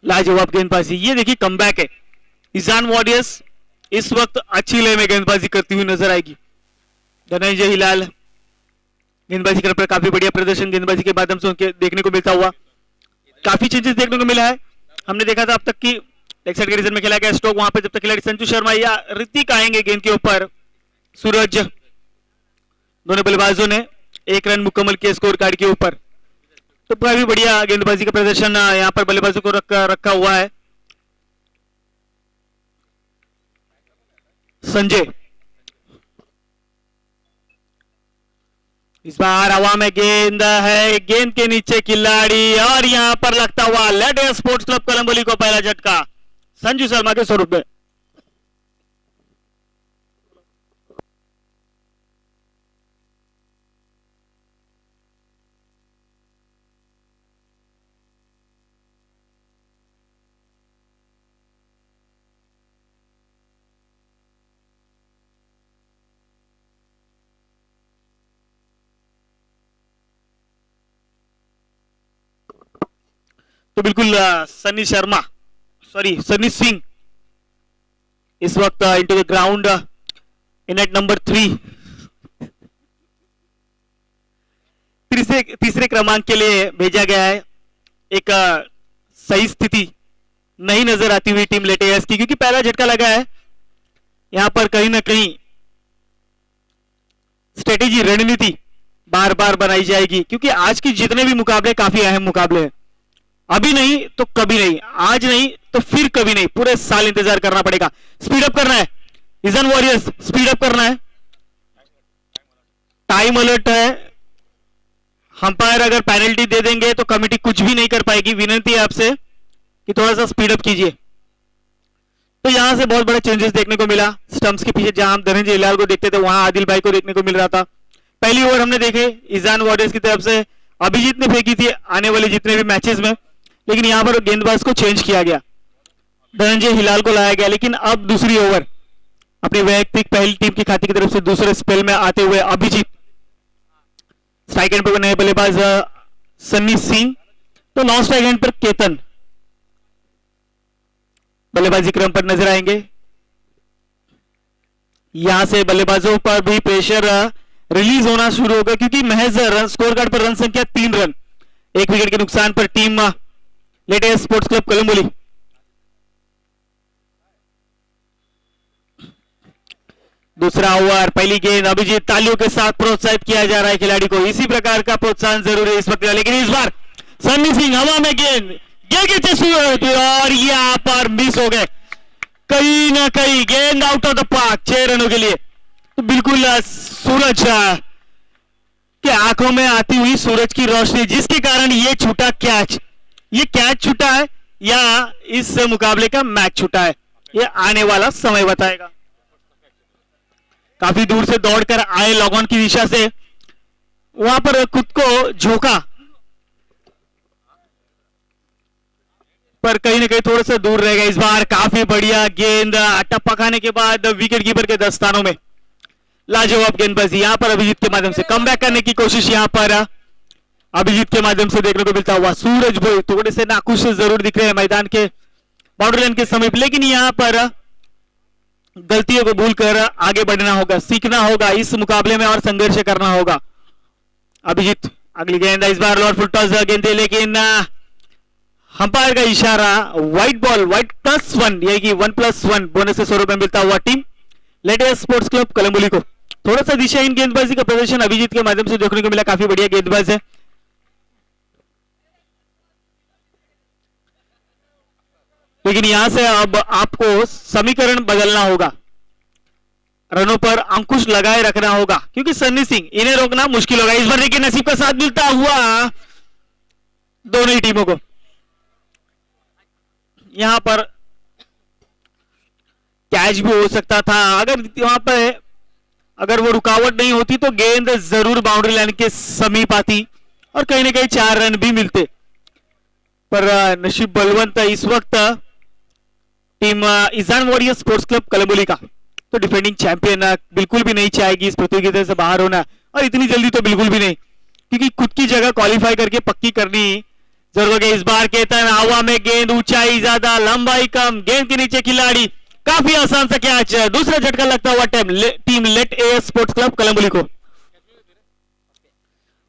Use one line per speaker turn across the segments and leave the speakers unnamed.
लाजवाब गेंदबाजी, ये देखिए कमबैक है। ईशान वॉरियर्स इस वक्त अच्छी लय में गेंदबाजी करती हुई नजर आएगी। धनंजय हिलाल गेंदबाजी कर पर काफी बढ़िया प्रदर्शन गेंदबाजी के माध्यम से उनके देखने को मिलता हुआ। काफी चेंजेस देखने को मिला है। हमने देखा था अब तक की लेग साइड के रीजन में खेला गया स्ट्रोक, वहां पर जब तक खिलाड़ी संजू शर्मा या ऋतिक आएंगे गेंद के ऊपर, सूरज, दोनों बल्लेबाजों ने 1 रन मुकम्मल किया स्कोर कार्ड के ऊपर। तो काफी बढ़िया गेंदबाजी का प्रदर्शन यहां पर बल्लेबाजों को रखा हुआ है। संजय इस बार हवा में गेंद है, गेंद के नीचे खिलाड़ी और यहां पर लगता हुआ लेटेस्ट स्पोर्ट्स क्लब कोलंबोली को पहला झटका संजू शर्मा के स्वरूप में। तो बिल्कुल सनी सिंह इस वक्त into the ground in at number 3। तीसरे क्रमांक के लिए भेजा गया है। एक सही स्थिति नहीं नजर आती हुई टीम लेटेयर्स की, क्योंकि पहला झटका लगा है। यहां पर कहीं ना कहीं स्ट्रेटेजी, रणनीति बार बार बनाई जाएगी, क्योंकि आज की जितने भी मुकाबले काफी अहम मुकाबले हैं। अभी नहीं तो कभी नहीं, आज नहीं तो फिर कभी नहीं, पूरे साल इंतजार करना पड़ेगा। स्पीड अप करना है, ईशान वॉरियर्स स्पीड अप करना है। टाइम अलर्ट है, अंपायर अगर पेनल्टी दे देंगे तो कमेटी कुछ भी नहीं कर पाएगी। विनती है आपसे कि थोड़ा सा स्पीड अप कीजिए। तो यहां से बहुत बड़ा चेंजेस देखने को मिला। स्टंप्स के पीछे जहां हम धनंजय हिलाल को देखते थे, वहां आदिल भाई को देखने को मिल रहा था। पहली ओवर हमने देखे ईशान वॉरियर्स की तरफ से अभिजीत ने फेंकी थी आने वाले जितने भी मैचेस में, लेकिन यहां पर गेंदबाज को चेंज किया गया, धनंजय हिलाल को लाया गया। लेकिन अब दूसरी ओवर अपनी वैयक्तिक पहली टीम की खाते की तरफ से दूसरे स्पेल में आते हुए अभिजीत, स्ट्राइक एंड पर नए बल्लेबाज सन्नी सिंह, तो नॉन स्ट्राइक एंड पर केतन बल्लेबाजी क्रम पर नजर आएंगे। यहां से बल्लेबाजों पर भी प्रेशर रिलीज होना शुरू होगा, क्योंकि महज रन स्कोर कार्ड पर रन संख्या 3 रन, 1 विकेट के नुकसान पर टीम लेटेस्ट स्पोर्ट्स क्लब कोलंबोली दूसरा ओवर, पहली गेंद अभिजीत, तालियों के साथ प्रोत्साहित किया जा रहा है खिलाड़ी को। इसी प्रकार का प्रोत्साहन जरूरी है इस वक्त, लेकिन इस बार सन्नी सिंह हवा में गेंद और यहां पर मिस हो गए। कहीं ना कहीं गेंद आउट ऑफ द पार्क 6 रनों के लिए। तो बिल्कुल सूरज के आंखों में आती हुई सूरज की रोशनी, जिसके कारण ये छूटा कैच, ये कैच छूटा है या इस मुकाबले का मैच छूटा है, ये आने वाला समय बताएगा। काफी दूर से दौड़कर आए लॉग ऑन की दिशा से, वहां पर खुद को झोंका, पर कहीं ना कहीं थोड़ा सा दूर रहेगा। इस बार काफी बढ़िया गेंद टप्पा खाने के बाद विकेट कीपर के दस्तानों में लाजवाब गेंदबाजी यहां पर अभिजीत के माध्यम से कमबैक करने की कोशिश यहां पर अभिजीत के माध्यम से देखने को मिलता हुआ। सूरज भाई थोड़े से नाखुश जरूर दिख रहे हैं मैदान के बाउंड्री लाइन के समीप, लेकिन यहां पर गलतियों को भूलकर आगे बढ़ना होगा, सीखना होगा इस मुकाबले में और संघर्ष करना होगा। अभिजीत अगली गेंद, इस बार लोअर फुट टॉस गेंद, लेकिन अंपायर का इशारा, व्हाइट बॉल, व्हाइट +1 यानी कि 1+1 बोनस के स्वरूप में मिलता हुआ टीम लेटेस्ट स्पोर्ट्स क्लब कोलंबोली को। थोड़ा सा दिशाहीन गेंदबाजी का प्रदर्शन अभिजीत के माध्यम से देखने को मिला, काफी बढ़िया गेंदबाज है। लेकिन यहां से अब आपको समीकरण बदलना होगा, रनों पर अंकुश लगाए रखना होगा, क्योंकि सन्नी सिंह इन्हें रोकना मुश्किल होगा। इस बार देखिए नसीब का साथ मिलता हुआ दोनों ही टीमों को। यहां पर कैच भी हो सकता था, अगर वहां पर अगर वो रुकावट नहीं होती तो गेंद जरूर बाउंड्री लाइन के समीप आती और कहीं ना कहीं 4 रन भी मिलते, पर नसीब बलवंत इस वक्त team Ishan Warriors sports club Kalamboli का, तो डिफेंडिंग चैंपियन बिल्कुल भी नहीं चाहेगी इस प्रतियोगिता से बाहर होना, और इतनी जल्दी तो बिल्कुल भी नहीं, क्योंकि खुद की जगह क्वालिफाई करके पक्की करनी जरूर इस बार केतन हवा में गेंद, ऊंचाई ज्यादा लंबाई कम, गेंद के नीचे खिलाड़ी, काफी आसान सा कैच। दूसरा झटका लगता हुआ टीम लेट ए स्पोर्ट्स क्लब कलम्बुली को।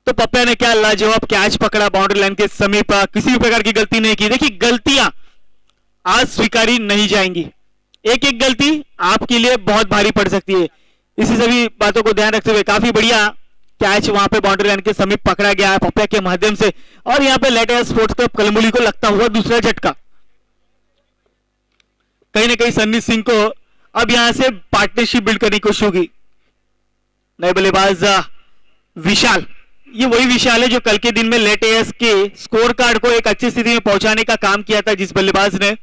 तो पप्पा ने क्या लाजवाब कैच पकड़ा बाउंड्री लाइन के समीप, किसी भी प्रकार की गलती नहीं की। देखिए गलतियां आज स्वीकारी नहीं जाएंगी, एक एक गलती आपके लिए बहुत भारी पड़ सकती है। इसी सभी बातों को ध्यान रखते हुए काफी बढ़िया कैच वहां पे बाउंड्री लाइन के समीप पकड़ा गया है पप्पा के माध्यम से। और यहां पे लेटेस्ट स्पोर्ट्स क्लब कलमुली को लगता हुआ दूसरा झटका। कहीं ना कहीं सन्नी सिंह को अब यहां से पार्टनरशिप बिल्ड करने की कोशिश होगी। नए बल्लेबाज विशाल, ये वही विशाल है जो कल के दिन में लेटेस्ट के स्कोर कार्ड को एक अच्छी स्थिति में पहुंचाने का काम किया था, जिस बल्लेबाज ने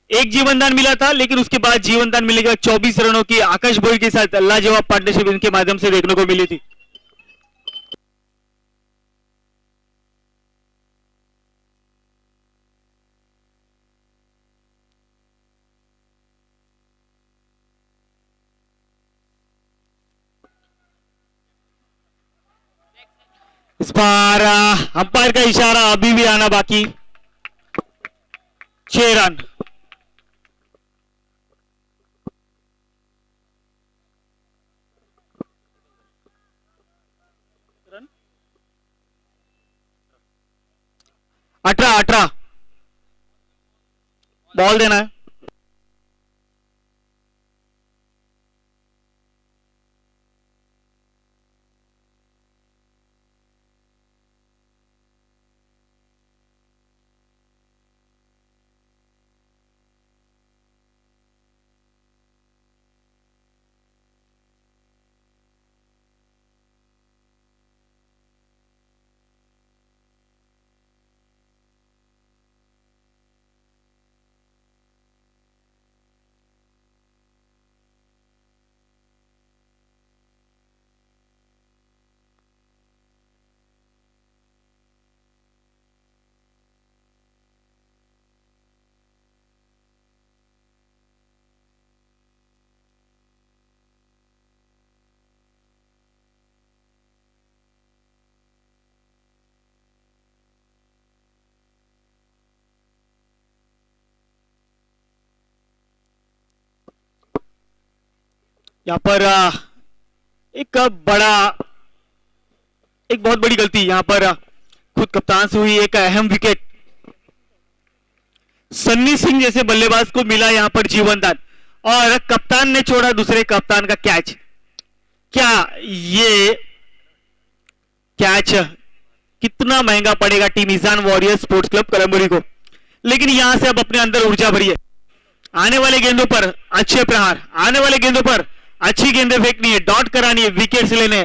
एक जीवनदान मिला था, लेकिन उसके बाद जीवनदान मिलने के बाद 24 रनों की आकाश बोई के साथ लाजवाब पार्टनरशिप इनके माध्यम से देखने को मिली थी। इस बार अंपायर का इशारा अभी भी आना बाकी। 6 रन। अठारह 18 बॉल देना है। यहां पर एक बड़ा एक बहुत बड़ी गलती यहां पर खुद कप्तान से हुई। एक अहम विकेट सन्नी सिंह जैसे बल्लेबाज को मिला यहां पर जीवनदान, और कप्तान ने छोड़ा दूसरे कप्तान का कैच। क्या ये कैच कितना महंगा पड़ेगा team Ishan Warrior sports club Kalamboli को। लेकिन यहां से अब अपने अंदर ऊर्जा भरिए, आने वाले गेंदों पर अच्छे प्रहार, आने वाले गेंदों पर अच्छी गेंदें फेंकनी है, डॉट करानी है, विकेट्स लेने।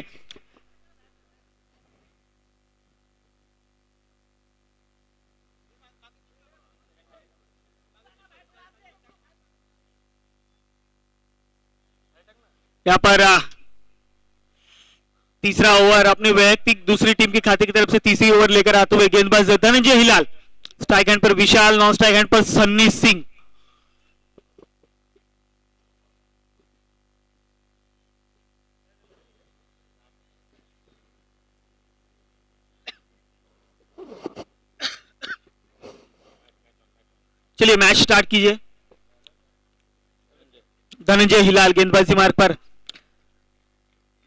यहां पर तीसरा ओवर अपने वैयक्तिक दूसरी टीम के खाते की तरफ से तीसरी ओवर लेकर आते हुए गेंदबाज धनंजय हिलाल, स्ट्राइक हैंड पर विशाल, नॉन स्ट्राइक हैंड पर सन्नी सिंह। चलिए मैच स्टार्ट कीजिए। धनंजय हिलाल गेंदबाजी मार्ग पर,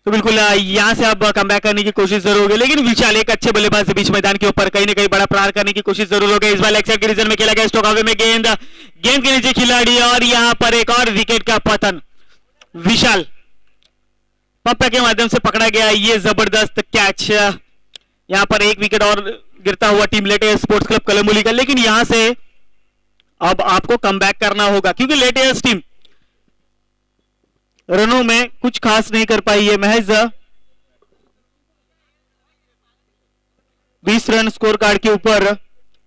तो बिल्कुल यहां से अब कम बैक करने की कोशिश जरूर होगी, लेकिन विशाल एक अच्छे बल्लेबाज से बीच मैदान के ऊपर कहीं ना कहीं बड़ा प्रहार करने की कोशिश जरूर होगी। इस बार लेग साइड के रीजन में खेला गया स्ट्रोक हावे में गेंद, गेंद के नीचे खिलाड़ी, और यहां पर एक और विकेट का पतन। विशाल पप्पा के माध्यम से पकड़ा गया ये जबरदस्त कैच। यहां पर एक विकेट और गिरता हुआ टीम लेटे स्पोर्ट्स क्लब कलमुली का, लेकिन यहां से अब आपको कम बैक करना होगा, क्योंकि लेटेस्ट टीम रनों में कुछ खास नहीं कर पाई है। महज 20 रन स्कोर कार्ड के ऊपर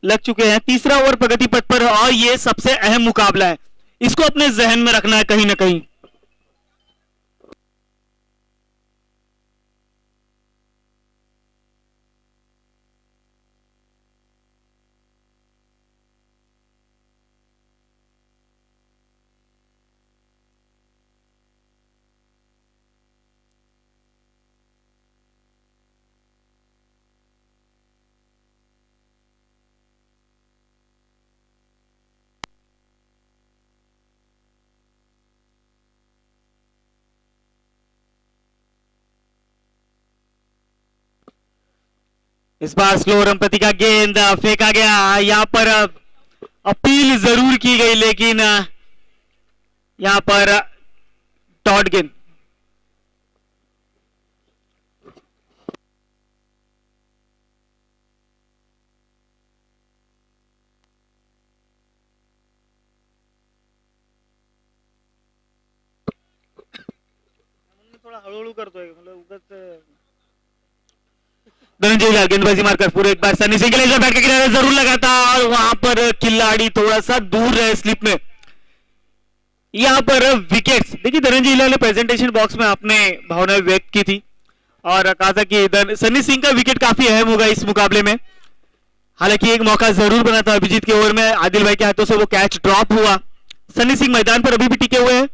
लग चुके हैं। तीसरा ओवर प्रगति पथ पर, और यह सबसे अहम मुकाबला है, इसको अपने जहन में रखना है कहीं ना कहीं। इस बार स्लो रमपति का गेंद फेंका गया, यहाँ पर अपील जरूर की गई लेकिन यहाँ पर डॉट गेंद। थोड़ा हळूहळू करतोय मतलब उगाच धनंजय लाल गेंदबाजी मारकर पूरे एक बार सन्नी सिंह के लिए बैट के किनारे जरूर लगाता और वहां पर खिलाड़ी थोड़ा सा दूर रहे स्लिप में। यहां पर विकेट्स देखिए, धनंजय लाल ने प्रेजेंटेशन बॉक्स में अपने भावनाएं व्यक्त की थी और कहा था कि सन्नी सिंह का विकेट काफी अहम होगा इस मुकाबले में। हालांकि एक मौका जरूर बना था अभिजीत के ओवर में, आदिल भाई के हाथों से वो कैच ड्रॉप हुआ। सन्नी सिंह मैदान पर अभी भी टिके हुए हैं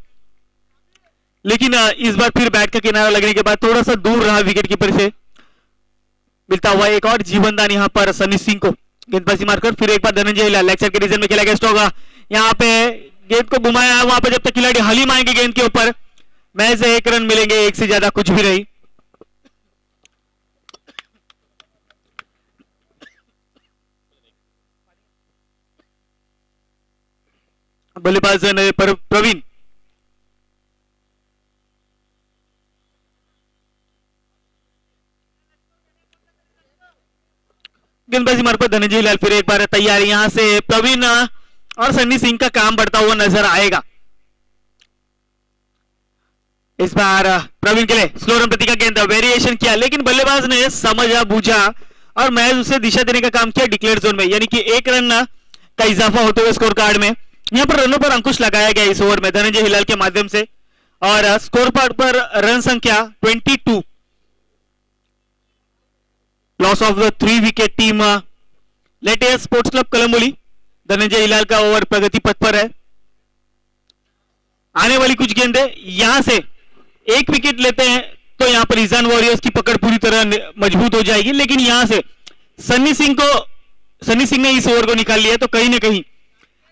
लेकिन इस बार फिर बैट का किनारा लगने के बाद थोड़ा सा दूर रहा विकेट कीपर से। मिलता हुआ एक और जीवनदान यहाँ पर सन्नी सिंह को गेंदबाजी मारकर फिर एक बार धनंजय लाल लेग साइड के रीजन में खेला गया होगा। यहाँ पे गेंद को घुमाया, वहां पर जब तक खिलाड़ी हली मारेंगे गेंद के ऊपर मैच से 1 रन मिलेंगे, एक से ज्यादा कुछ भी नहीं। बल्लेबाज प्रवीण गेंदबाजी मार्फत धनंजय लाल फिर एक बार तैयार, यहां से प्रवीण और सन्नी सिंह का काम बढ़ता हुआ नजर आएगा। इस बार प्रवीण के लिए स्लो रमपति का गेंद वेरिएशन किया लेकिन बल्लेबाज ने समझा बूझा और मैच उसे दिशा देने का काम किया डिक्लेयर जोन में, यानी कि 1 रन का इजाफा होते हुए स्कोर कार्ड में। यहां पर रनों पर अंकुश लगाया गया इस ओवर में धनंजय हिलाल के माध्यम से और स्कोर कार्ड पर रन संख्या 22। Loss of the 3 wicket team latest sports club Kalamboli. Dhananjay Hilal का ओवर प्रगति पथ पर है। आने वाली कुछ गेंदें यहां से 1 विकेट लेते हैं तो यहां पर ईजान वॉरियर्स की पकड़ पूरी तरह मजबूत हो जाएगी, लेकिन यहां से सन्नी सिंह ने इस ओवर को निकाल लिया तो कहीं ना कहीं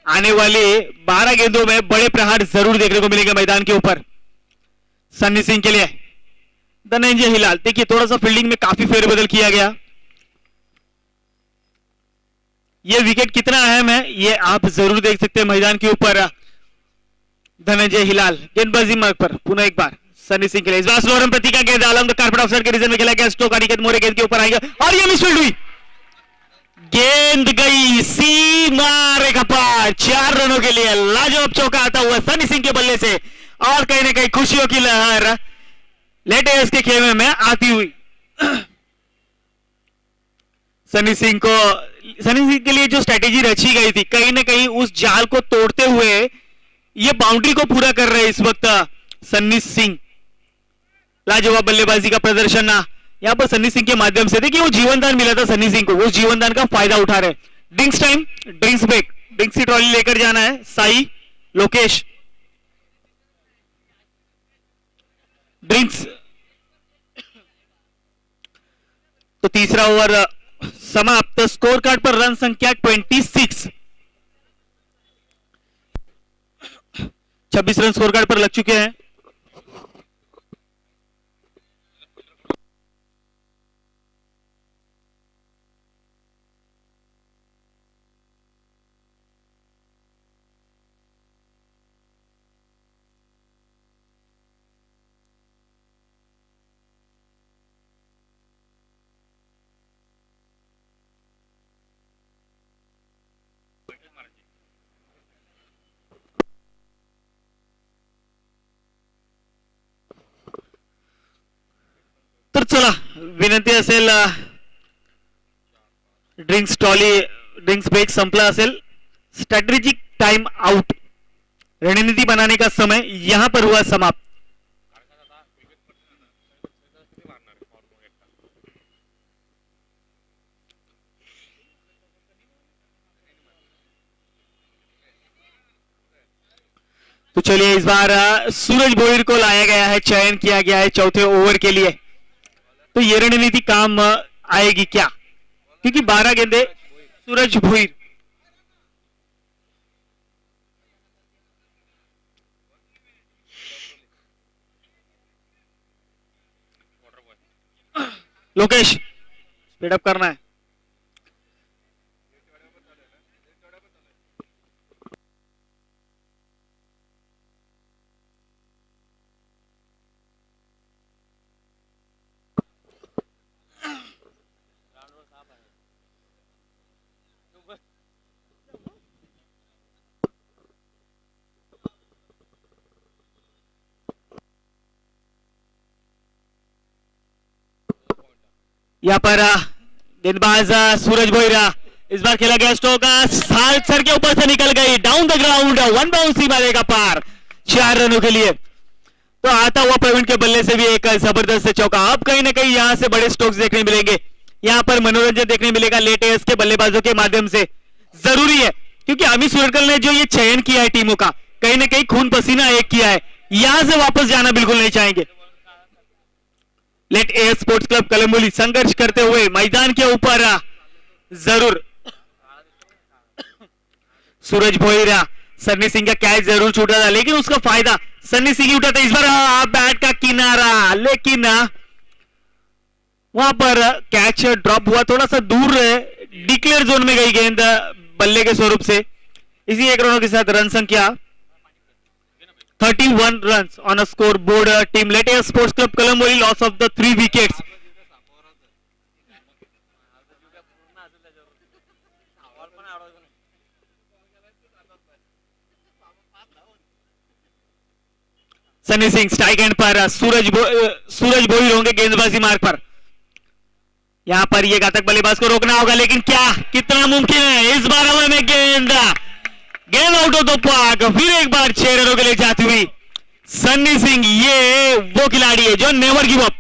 आने वाले 12 गेंदों में बड़े प्रहार जरूर देखने को मिलेंगे मैदान के ऊपर सन्नी सिंह के लिए। धनंजय हिलाल देखिए, थोड़ा सा फील्डिंग में काफी फेरबदल किया गया। ये विकेट कितना अहम है ये आप जरूर देख सकते हैं मैदान के ऊपर। धनंजय हिलाल गेंदबाजी मार्ग पर पुनः एक बार सन्नी सिंह के लिए, इस बार स्लो रमपति का गेंद आलम द कारपेट ऑफसाइड के रीजन में खेला गया। स्टोक अनिकेत मोरे गेंद के ऊपर आएंगे और ये मिसफील्ड हुई, गेंद गई सीमा रेखा पार। 4 रनों के लिए लाजवाब चौका आता हुआ सन्नी सिंह के बल्ले से और कहीं ना कहीं खुशियों की लहर लेटेस के खेमे में आती हुई। सन्नी सिंह के लिए जो स्ट्रेटेजी रची गई थी कहीं ना कहीं उस जाल को तोड़ते हुए ये बाउंड्री को पूरा कर रहे हैं इस वक्त सन्नी सिंह। लाजवाब बल्लेबाजी का प्रदर्शन यहां पर सन्नी सिंह के माध्यम से, देखिए वो जीवनदान मिला था सन्नी सिंह को, वो जीवनदान का फायदा उठा रहे। Drinks time, drinks break, drinks की ट्रॉली लेकर जाना है साई लोकेश। ड्रिंक्स तो तीसरा ओवर समाप्त, स्कोर कार्ड पर रन संख्या 26। 26 रन स्कोर कार्ड पर लग चुके हैं। तर चला विनंती असेल, ड्रिंक्स ब्रेक संपला असेल, स्ट्रैटेजिक टाइम आउट, रणनीति बनाने का समय यहां पर हुआ समाप्त। तो चलिए इस बार सूरज भोईर को लाया गया है, चयन किया गया है चौथे ओवर के लिए। तो ये रणनीति काम आएगी क्या, क्योंकि 12 गेंदे सूरज भोईर। लोकेश स्पीड अप करना है। यहाँ पर गेंदबाज सूरज भोईरा, इस बार खेला गया स्ट्रोक सर के ऊपर से निकल गई, down the ground, one bounce सीमा देगा पार 4 रनों के लिए। तो आता हुआ प्रवीण के बल्ले से भी एक जबरदस्त चौका। अब कहीं ना कहीं यहां से बड़े स्ट्रोक्स देखने मिलेंगे, यहां पर मनोरंजन देखने मिलेगा लेट एज के बल्लेबाजों के माध्यम से। जरूरी है क्योंकि अमित सुरकल ने जो ये चयन किया है टीमों का, कहीं ना कहीं खून पसीना एक किया है, यहां से वापस जाना बिल्कुल नहीं चाहेंगे। Late as sports club Kalamboli संघर्ष करते हुए मैदान के ऊपर जरूर सूरज भोईरा, सन्नी सिंह का कैच जरूर छूटा था लेकिन उसका फायदा सन्नी सिंह ही उठा था। इस बार बैट का किनारा, लेकिन वहां पर कैच ड्रॉप हुआ, थोड़ा सा दूर डिक्लेयर जोन में गई गेंद बल्ले के स्वरूप से। इसी 1 रनों के साथ रन संख्या 31 runs on a scoreboard. Team Lete Sports Club Kalamboli loss of the 3 wickets. Sunny Singh strike and पर, सूरज भोईर होंगे गेंदबाजी मार्ग पर। यहां पर ये घातक बल्लेबाज को रोकना होगा, लेकिन क्या कितना मुमकिन है। इस बार हवा में गेंद आउट ऑफ द पार्क, फिर एक बार 6 रनों के लिए जाती हुई सन्नी सिंह। ये वो खिलाड़ी है जो नेवर गिव अप,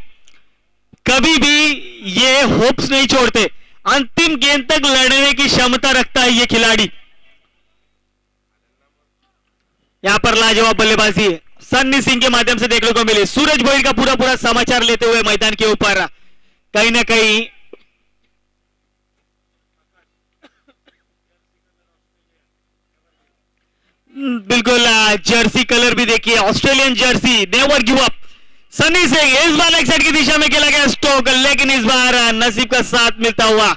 कभी भी ये होप्स नहीं छोड़ते, अंतिम गेंद तक लड़ने की क्षमता रखता है ये खिलाड़ी। यहां पर लाजवाब बल्लेबाजी है सन्नी सिंह के माध्यम से देखने को मिले। सूरज भोईर का पूरा समाचार लेते हुए मैदान के ऊपर कहीं ना कहीं बिल्कुल जर्सी कलर भी देखिए, Australian Jersey, never give up. Sunny Singh इस बार लेग साइड की दिशा में खेला गया स्ट्रोक, लेकिन इस बार नसीब का साथ मिलता हुआ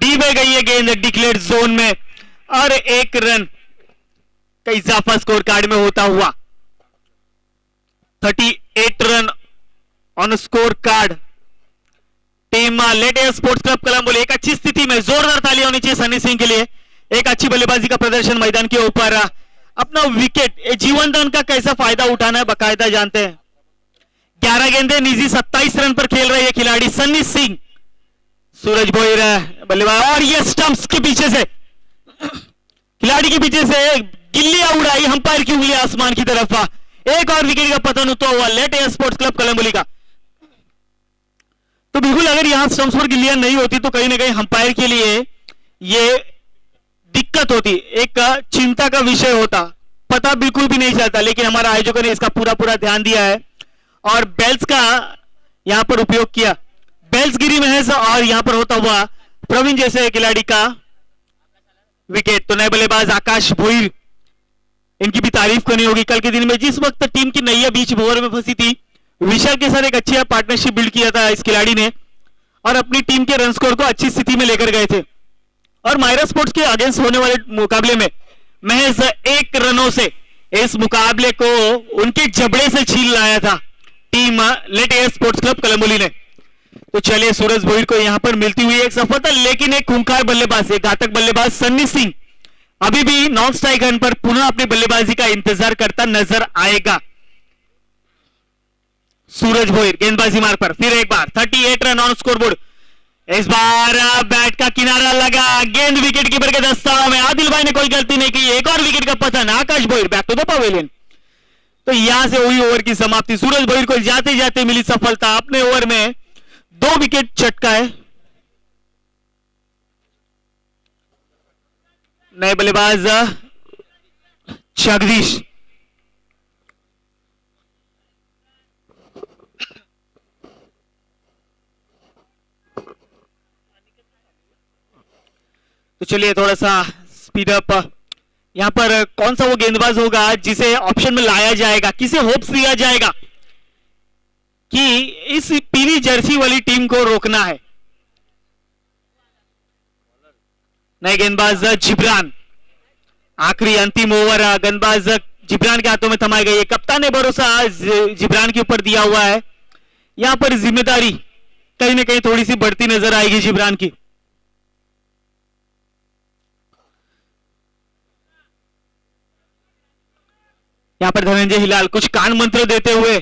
डी में गई है गेंद डिक्लेयर जोन में, और 1 रन का इजाफा स्कोर कार्ड में होता हुआ 38 run on score card. Team लेटे स्पोर्ट्स क्लब कलम्बोली एक अच्छी स्थिति में, जोरदार ताली होनी चाहिए सनी सिंह के लिए। एक अच्छी बल्लेबाजी का प्रदर्शन मैदान के ऊपर, अपना विकेट जीवन दान का कैसा फायदा उठाना है बाकायदा जानते हैं। 11 गेंदें निजी 27 रन पर खेल रहे ये खिलाड़ी सन्नी सिंह। सूरज भोईर बल्लेबाज, और ये स्टंप्स के पीछे से खिलाड़ी के पीछे से गिल्लियां उड़ाई, अंपायर की उंगली आसमान की तरफ। एक और विकेट का पतन होता हुआ लेटे स्पोर्ट्स क्लब कलम्बोली का। तो बिल्कुल अगर यहां स्टंप्स पर गिल्लियां नहीं होती तो कहीं ना कहीं अंपायर के लिए ये दिक्कत होती, एक चिंता का विषय होता, पता बिल्कुल भी नहीं चलता। लेकिन हमारा आयोजकों ने इसका पूरा ध्यान दिया है और बेल्स का यहां पर उपयोग किया। बेल्स गिरी महज और यहां पर होता हुआ प्रवीण जैसे खिलाड़ी का विकेट। तो नए बल्लेबाज आकाश भोईर, इनकी भी तारीफ करनी होगी। कल के दिन में जिस वक्त टीम की नैया बीच भंवर में फंसी थी, विशाल के साथ एक अच्छी पार्टनरशिप बिल्ड किया था इस खिलाड़ी ने, और अपनी टीम के रन स्कोर को अच्छी स्थिति में लेकर गए थे। और मायरा स्पोर्ट्स के अगेंस्ट होने वाले मुकाबले में महज 1 रनों से इस मुकाबले को उनके जबड़े से छीन लाया था टीम लेटे स्पोर्ट्स क्लब कलम्बोली ने। तो चलिए सूरज भोईर को यहां पर मिलती हुई एक सफलता, लेकिन एक खूंखार बल्लेबाज, एक घातक बल्लेबाज सन्नी सिंह अभी भी नॉन स्ट्राइक रन पर पुनः अपनी बल्लेबाजी का इंतजार करता नजर आएगा। सूरज भोईर गेंदबाजी मार्ग पर फिर एक बार 38 रन ऑन स्कोरबोर्ड। इस बार बैट का किनारा लगा, गेंद विकेट कीपर के दस्तानों में। आदिल भाई ने कोई गलती नहीं की, एक और विकेट का पतन। Akash Bhoir back to the pavilion. तो यहां से हुई ओवर की समाप्ति। सूरज भोईर को जाते जाते मिली सफलता, अपने ओवर में 2 विकेट चटकाए। नए बल्लेबाज जगदीश, तो चलिए थोड़ा सा स्पीड अप। यहां पर कौन सा वो गेंदबाज होगा जिसे ऑप्शन में लाया जाएगा, किसे होप्स दिया जाएगा कि इस पीली जर्सी वाली टीम को रोकना है। नए गेंदबाज जिब्रान, आखिरी अंतिम ओवर गेंदबाज जिब्रान के हाथों में थमाई गई है। कप्तान ने भरोसा जिब्रान के ऊपर दिया हुआ है। यहां पर जिम्मेदारी कहीं ना कहीं थोड़ी सी बढ़ती नजर आएगी जिब्रान की। यहां पर धनंजय हिलाल कुछ कान मंत्र देते हुए,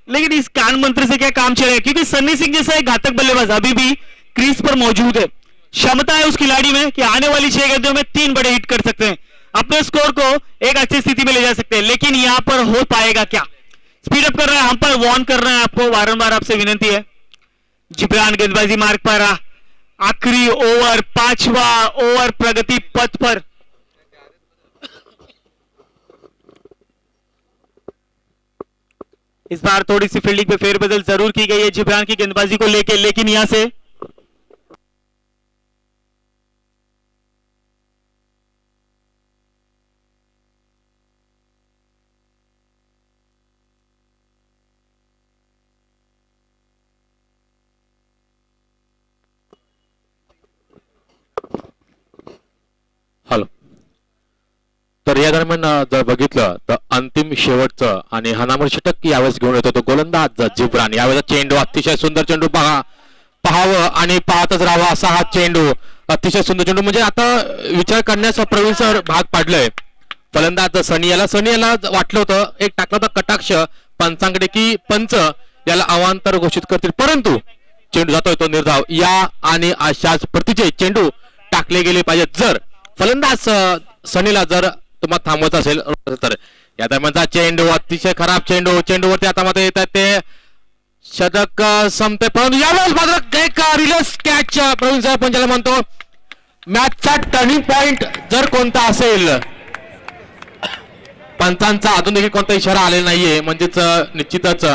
लेकिन इस कान मंत्र से क्या काम चलेगा, क्योंकि सन्नी सिंह जैसा एक घातक बल्लेबाज अभी भी क्रीज पर मौजूद है। क्षमता है उस खिलाड़ी में कि आने वाली 6 गेंदों में 3 बड़े हिट कर सकते हैं, अपने स्कोर को एक अच्छी स्थिति में ले जा सकते हैं। लेकिन यहां पर हो पाएगा क्या? स्पीड अप कर रहा है, हम पर वार्न कर रहे हैं आपको, बारंबार आपसे विनंती है। जिब्रान गेंदबाजी मार्ग पर, आखिरी ओवर, 5वां ओवर प्रगति पथ पर। इस बार थोड़ी सी फील्डिंग पे फेरबदल जरूर की गई है जिब्रान की गेंदबाजी को लेकर, लेकिन यहां से
हॅलो. तर या दरम्यान जर बघितलं तर अंतिम शेवटचं आणि हाणामारी षटक यावेळेस घेऊन येतो तो गोलंदाज जिब्रान. यावेळेस चेंडू, अतिशय सुंदर चेंडू, पाहावं आणि पाहतच राहावं असा हा चेंडू, अतिशय सुंदर चेंडू. म्हणजे आता विचार करण्यास प्रवीण सर भाग पाडलंय. फलंदाज सनी याला वाटलं होतं, एक टाकला होता कटाक्ष पंचांकडे की पंच याला अवांतर घोषित करतील, परंतु चेंडू जातोय तो निर्धाव. या आणि अशाच प्रतीचे चेंडू टाकले गेले पाहिजेत. जर फलंदाज सनीला जर तुम्हाला थांबवायचं असेल तर. या दरम्यानचा चेंडू, अतिशय खराब चेंडू, चेंडूवरती आता मध्ये येतात ते षटक संपते, परंतु यावेळेस मात्र एक रिलस कॅच प्रवीण साहेब पंचाला म्हणतो. मॅचचा टर्निंग पॉइंट जर कोणता असेल, पंचांचा अजून देखील कोणता इशारा आलेला नाहीये, म्हणजेच निश्चितच.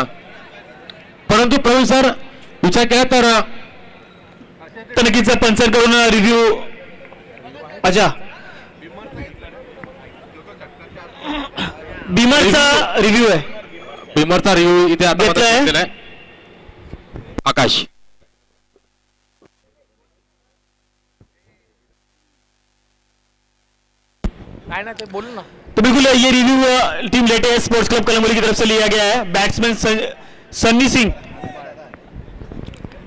परंतु प्रवीण सर विचार केला तर
नक्कीच पंचांकडून रिव्ह्यू. अच्छा, बीमरचा रिव्ह्यू आहे,
बीमरचा रिव्ह्यू इथे आता
घेतलाय
आकाश.
काय ना ते बोलू ना.
तो बिल्कुल ये review team latest sports club Kalamboli की तरफ से लिया गया है. बैट्समैन सन्नी सिंह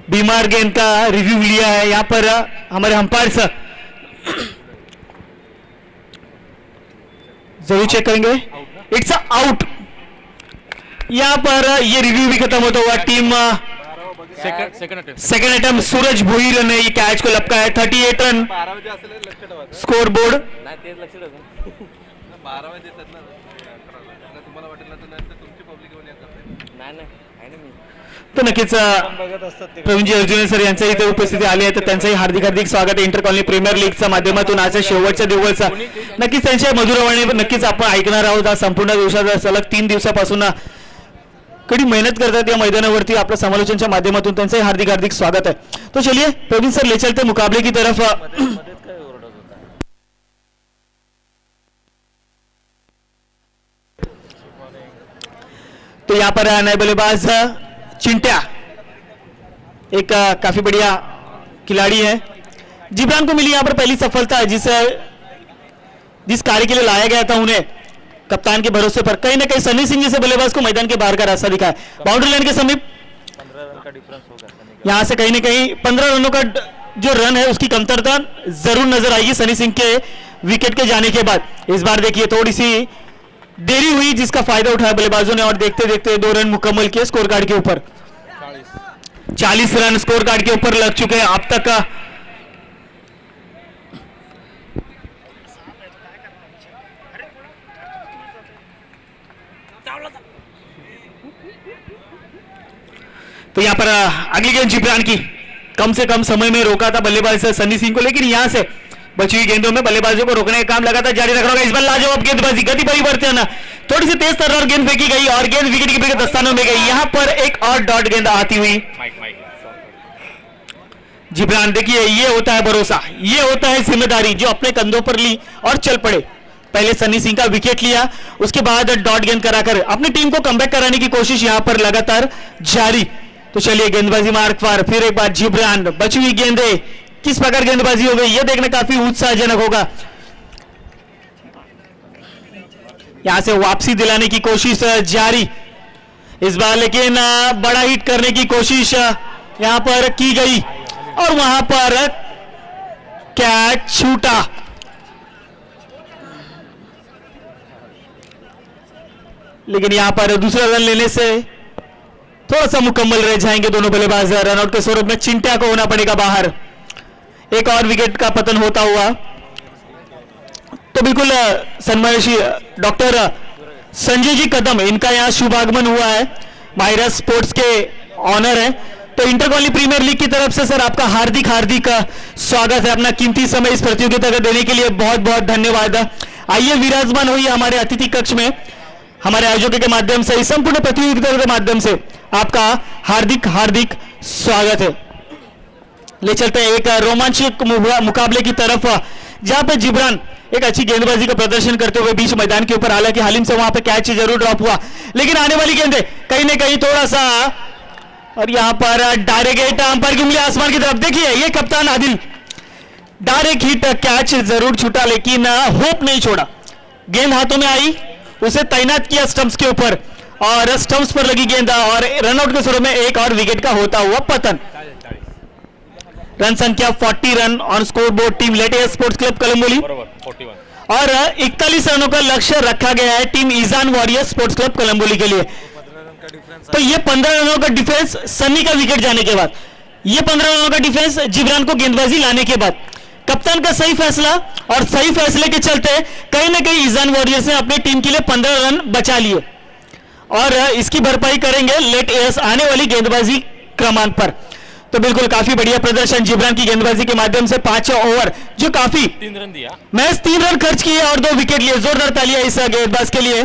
बीमार गेंद का रिव्यू लिया है. यहाँ पर हमारे अंपायर जरूर चेक करेंगे. It's out. यहाँ पर ये रिव्यू भी खत्म होता हुआ. टीम सेकंड अटेम्प्ट सूरज भोईर ने ये कैच को लपका है. 38 रन स्कोर बोर्ड. तो नक्कीच प्रवीणजी अर्जुने सर यांच्या इथे उपस्थिती आली आहे, तर त्यांचंही हार्दिक हार्दिक स्वागत आहे इंटर कॉलनी प्रीमियर लीगच्या माध्यमातून. आजच्या शेवटच्या दिवसाचा नक्कीच त्यांच्या मधुरवाणी नक्कीच आपण ऐकणार आहोत. आज संपूर्ण दिवसाचा सलग 3 दिवसापासून कधी मेहनत करतात या मैदानावरती आपल्या समालोचनच्या माध्यमातून. त्यांचंही हार्दिक हार्दिक स्वागत आहे. तो चलिए प्रवीण सर ले चलते मुकाबले की तरफ. तो यहाँ पर नए बल्लेबाज चिंट्या, एक काफी बढ़िया खिलाड़ी है. जिब्रान को मिली यहाँ पर पहली सफलता, जिस कार्य के लिए लाया गया था उन्हें कप्तान के भरोसे पर. कहीं ना कहीं सनी सिंह जैसे बल्लेबाज को मैदान के बाहर का रास्ता दिखा है. बाउंड्री लाइन के समीप
15 रन का डिफरेंस होगा.
यहाँ से कहीं ना कहीं 15 रनों का जो रन है उसकी कमतरता जरूर नजर आएगी सनी सिंह के विकेट के जाने के बाद. इस बार देखिए थोड़ी सी देरी हुई, जिसका फायदा उठाया बल्लेबाजों ने, और देखते देखते 2 रन मुकम्मल किए स्कोर कार्ड के ऊपर. 40 रन स्कोर कार्ड के ऊपर लग चुके हैं अब तक. तो यहां पर अगली गेंद जिब्रान की, कम से कम समय में रोका था बल्लेबाज सन्नी सिंह को, लेकिन यहां से बची हुई गेंदों में बल्लेबाजों को रोकने का काम लगातार जारी रख रहा होगा. इस बार लाजवाब गेंदबाजी, गति परिवर्तन, थोड़ी सी तेज तर्रार गेंद फेंकी गई और गेंद विकेट कीपर के दस्तानों में गई. यहां पर एक और डॉट गेंद आती हुई. जिब्रान, देखिए ये होता है भरोसा, ये होता है जिम्मेदारी जो अपने कंधों पर ली और चल पड़े. पहले सन्नी सिंह का विकेट लिया, उसके बाद डॉट गेंद कराकर अपनी टीम को कमबैक कराने की कोशिश यहां पर लगातार जारी. तो चलिए गेंदबाजी मार्ग पर फिर एक बार जिब्रान, बची हुई गेंदें किस प्रकार गेंदबाजी हो गई ये देखना काफी उत्साहजनक होगा. यहां से वापसी दिलाने की कोशिश जारी इस बार, लेकिन बड़ा हिट करने की कोशिश यहां पर की गई और वहां पर कैच छूटा. लेकिन यहां पर दूसरा रन लेने से थोड़ा सा मुकम्मल रह जाएंगे दोनों बल्लेबाज। रनआउट के स्वरूप में चिंट्या को होना पड़ेगा बाहर। एक और विकेट का पतन होता हुआ। तो बिल्कुल सन्माननीय डॉक्टर संजय जी कदम, इनका यहाँ शुभागमन हुआ है, माहिरा स्पोर्ट्स के ऑनर है। तो इंटर कॉलोनी प्रीमियर लीग की तरफ से सर आपका हार्दिक हार्दिक स्वागत है। अपना कीमती समय इस प्रतियोगिता को देने के लिए बहुत बहुत धन्यवाद। आइए विराजमान होइए हमारे अतिथि कक्ष में। हमारे आयोजकों के माध्यम से इस संपूर्ण प्रतियोगिता के माध्यम से आपका हार्दिक हार्दिक स्वागत है। ले चलते हैं एक रोमांचक मुकाबले की तरफ, जहां पे जिब्रान एक अच्छी गेंदबाजी का प्रदर्शन करते हुए बीच मैदान के ऊपर, हालांकि हालिम से वहां पे कैच जरूर ड्रॉप हुआ, लेकिन आने वाली गेंदें कहीं ना कहीं थोड़ा सा, और यहां पर डायरेक्ट हिट, अंपायर की उंगली आसमान की तरफ। देखिए ये कप्तान आदिल, डायरेक्ट हिट, कैच जरूर छूटा लेकिन होप नहीं छोड़ा। गेंद हाथों में आई, उसे तैनात किया स्टंप्स के ऊपर और स्टंप्स पर लगी गेंद और रनआउट के स्वरूप में एक और विकेट का होता हुआ पतन। रन संख्या 40 run on score board team latest sports club Kalamboli, और 41 रनों का लक्ष्य रखा गया है team Izan warriors sports club Kalamboli के लिए। तो ये 15 रनों का डिफेंस सन्नी का विकेट जाने के बाद, ये 15 रनों का डिफेंस जिब्रान को गेंदबाजी लाने के बाद, कप्तान का सही फैसला और सही फैसले के चलते कहीं ना कहीं ईजान वॉरियर्स ने अपनी टीम के लिए 15 रन बचा लिए और इसकी भरपाई करेंगे लेट एस आने वाली गेंदबाजी क्रमांक पर। तो बिल्कुल काफी बढ़िया प्रदर्शन जिब्रान की गेंदबाजी के माध्यम से 5 ओवर जो काफी
3 रन दिया,
मैच 3 रन खर्च किए और 2 विकेट लिए। जोरदार तालियां इस गेंदबाज के लिए।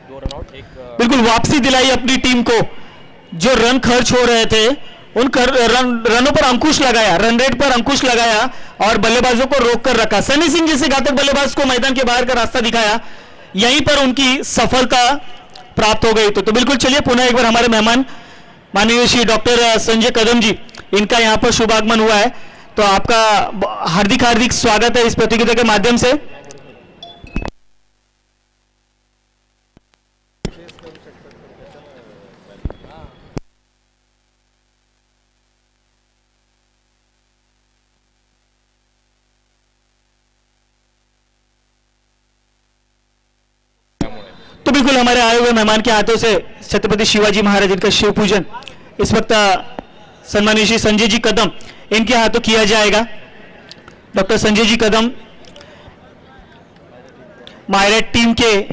दो रन आउट, एक
बिल्कुल वापसी दिलाई अपनी टीम को। जो रन खर्च हो रहे थे उन रनों पर अंकुश लगाया, रन रेट पर अंकुश लगाया और बल्लेबाजों को रोक कर रखा। सनी सिंह जैसे घातक बल्लेबाज को मैदान के बाहर का रास्ता दिखाया, यहीं पर उनकी सफलता प्राप्त हो गई। तो बिल्कुल चलिए पुनः एक बार हमारे मेहमान माननीय श्री डॉक्टर संजय कदम जी, इनका यहाँ पर शुभागमन हुआ है, तो आपका हार्दिक हार्दिक स्वागत है इस प्रतियोगिता के माध्यम से। तो बिल्कुल हमारे आए हुए मेहमान के हाथों से छत्रपति शिवाजी महाराज इनका शिव पूजन इस वक्त सम्माननीय श्री संजय जी कदम इनके हाथों किया जाएगा। डॉक्टर संजय जी कदम मायरा टीम के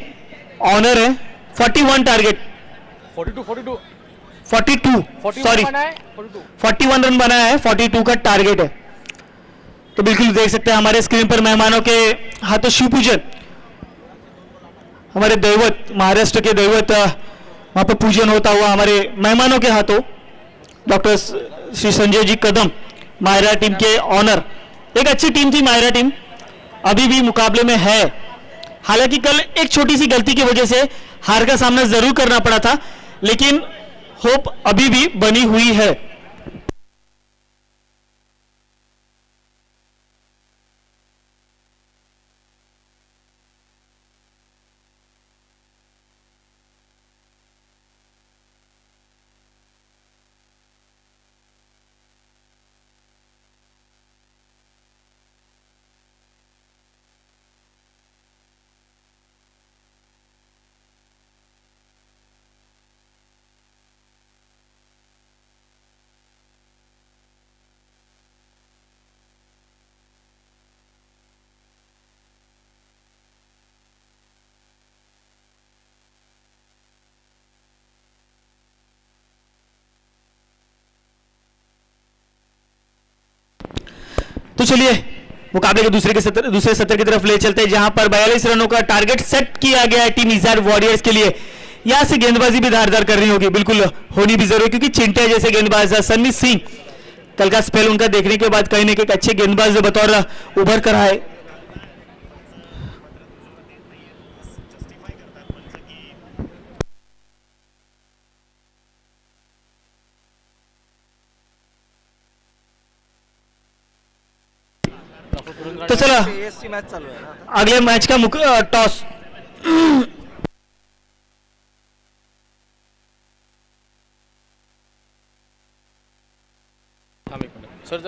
ऑनर है। 41 टारगेट 42 सॉरी 41 रन बनाया है, 42 का टारगेट है। तो बिल्कुल देख सकते हैं हमारे स्क्रीन पर मेहमानों के हाथों शिव पूजन, हमारे दैवत महाराष्ट्र के दैवत वहां पर पूजन होता हुआ हमारे मेहमानों के हाथों डॉक्टर श्री संजय जी कदम मायरा टीम के ऑनर। एक अच्छी टीम थी मायरा टीम, अभी भी मुकाबले में है। हालांकि कल एक छोटी सी गलती की वजह से हार का सामना जरूर करना पड़ा था, लेकिन होप अभी भी बनी हुई है। तो चलिए मुकाबले के दूसरे सत्र की तरफ ले चलते हैं, जहां पर 42 रनों का टारगेट सेट किया गया है टीम ईजान वॉरियर्स के लिए। यहां से गेंदबाजी भी धारदार करनी होगी, बिल्कुल होनी भी जरूरी, क्योंकि चिंटिया जैसे गेंदबाज सन्नी सिंह कल का स्पेल उनका देखने के बाद कहीं ना कहीं अच्छे गेंदबाज बतौर उभर कर आए। तो चलो
मैच चालू है ना,
अगले मैच का टॉस।
सर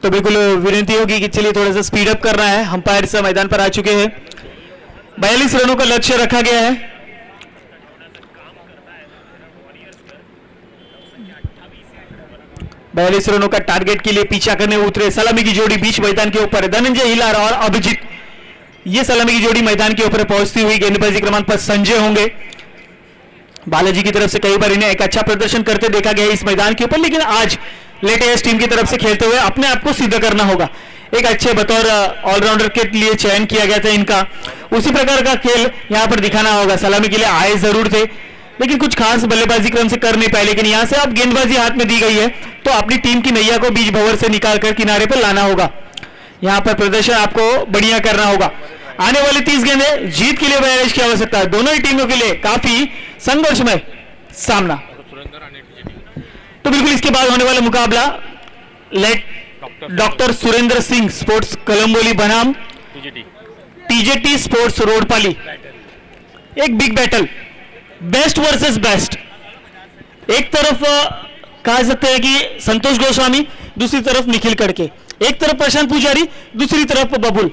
तो बिल्कुल विनती होगी कि चलिए थोड़ा सा स्पीड अप करना है। अंपायर मैदान पर आ चुके हैं। 42 रनों का लक्ष्य रखा गया है। बयालीस रनों का टारगेट के लिए पीछा करने उतरे सलामी की जोड़ी बीच मैदान के ऊपर धनंजय हिलार और अभिजीत। ये सलामी की जोड़ी मैदान के ऊपर पहुंचती हुई गेंदबाजी क्रमांक पर संजय होंगे। बालाजी की तरफ से कई बार इन्हें एक अच्छा प्रदर्शन करते देखा गया इस मैदान के ऊपर, लेकिन आज लेटेस्ट टीम की तरफ से खेलते हुए अपने आप को सिद्ध करना होगा। एक अच्छे बतौर ऑलराउंडर के लिए चयन किया गया था इनका, उसी प्रकार का खेल यहां पर दिखाना होगा। सलामी के लिए आए जरूर थे लेकिन कुछ खास बल्लेबाजी क्रम से कर नहीं पाए, लेकिन यहां से अब गेंदबाजी हाथ में दी गई है तो अपनी टीम की नैया को बीच भंवर से निकालकर किनारे पर लाना होगा। यहां पर प्रदर्शन आपको बढ़िया करना होगा। आने वाली 30 गेंदें जीत के लिए बयालीस की आवश्यकता है। दोनों ही टीमों के लिए काफी संघर्षमय सामना। तो बिल्कुल इसके बाद होने वाला मुकाबला डॉक्टर सुरेंद्र सिंह स्पोर्ट्स कलम्बोली बनाम टीजेटी स्पोर्ट्स रोडपाली। एक big battle, best versus best. एक तरफ कह सकते हैं कि संतोष गोस्वामी, दूसरी तरफ निखिल कड़के, एक तरफ प्रशांत पुजारी, दूसरी तरफ बबुल।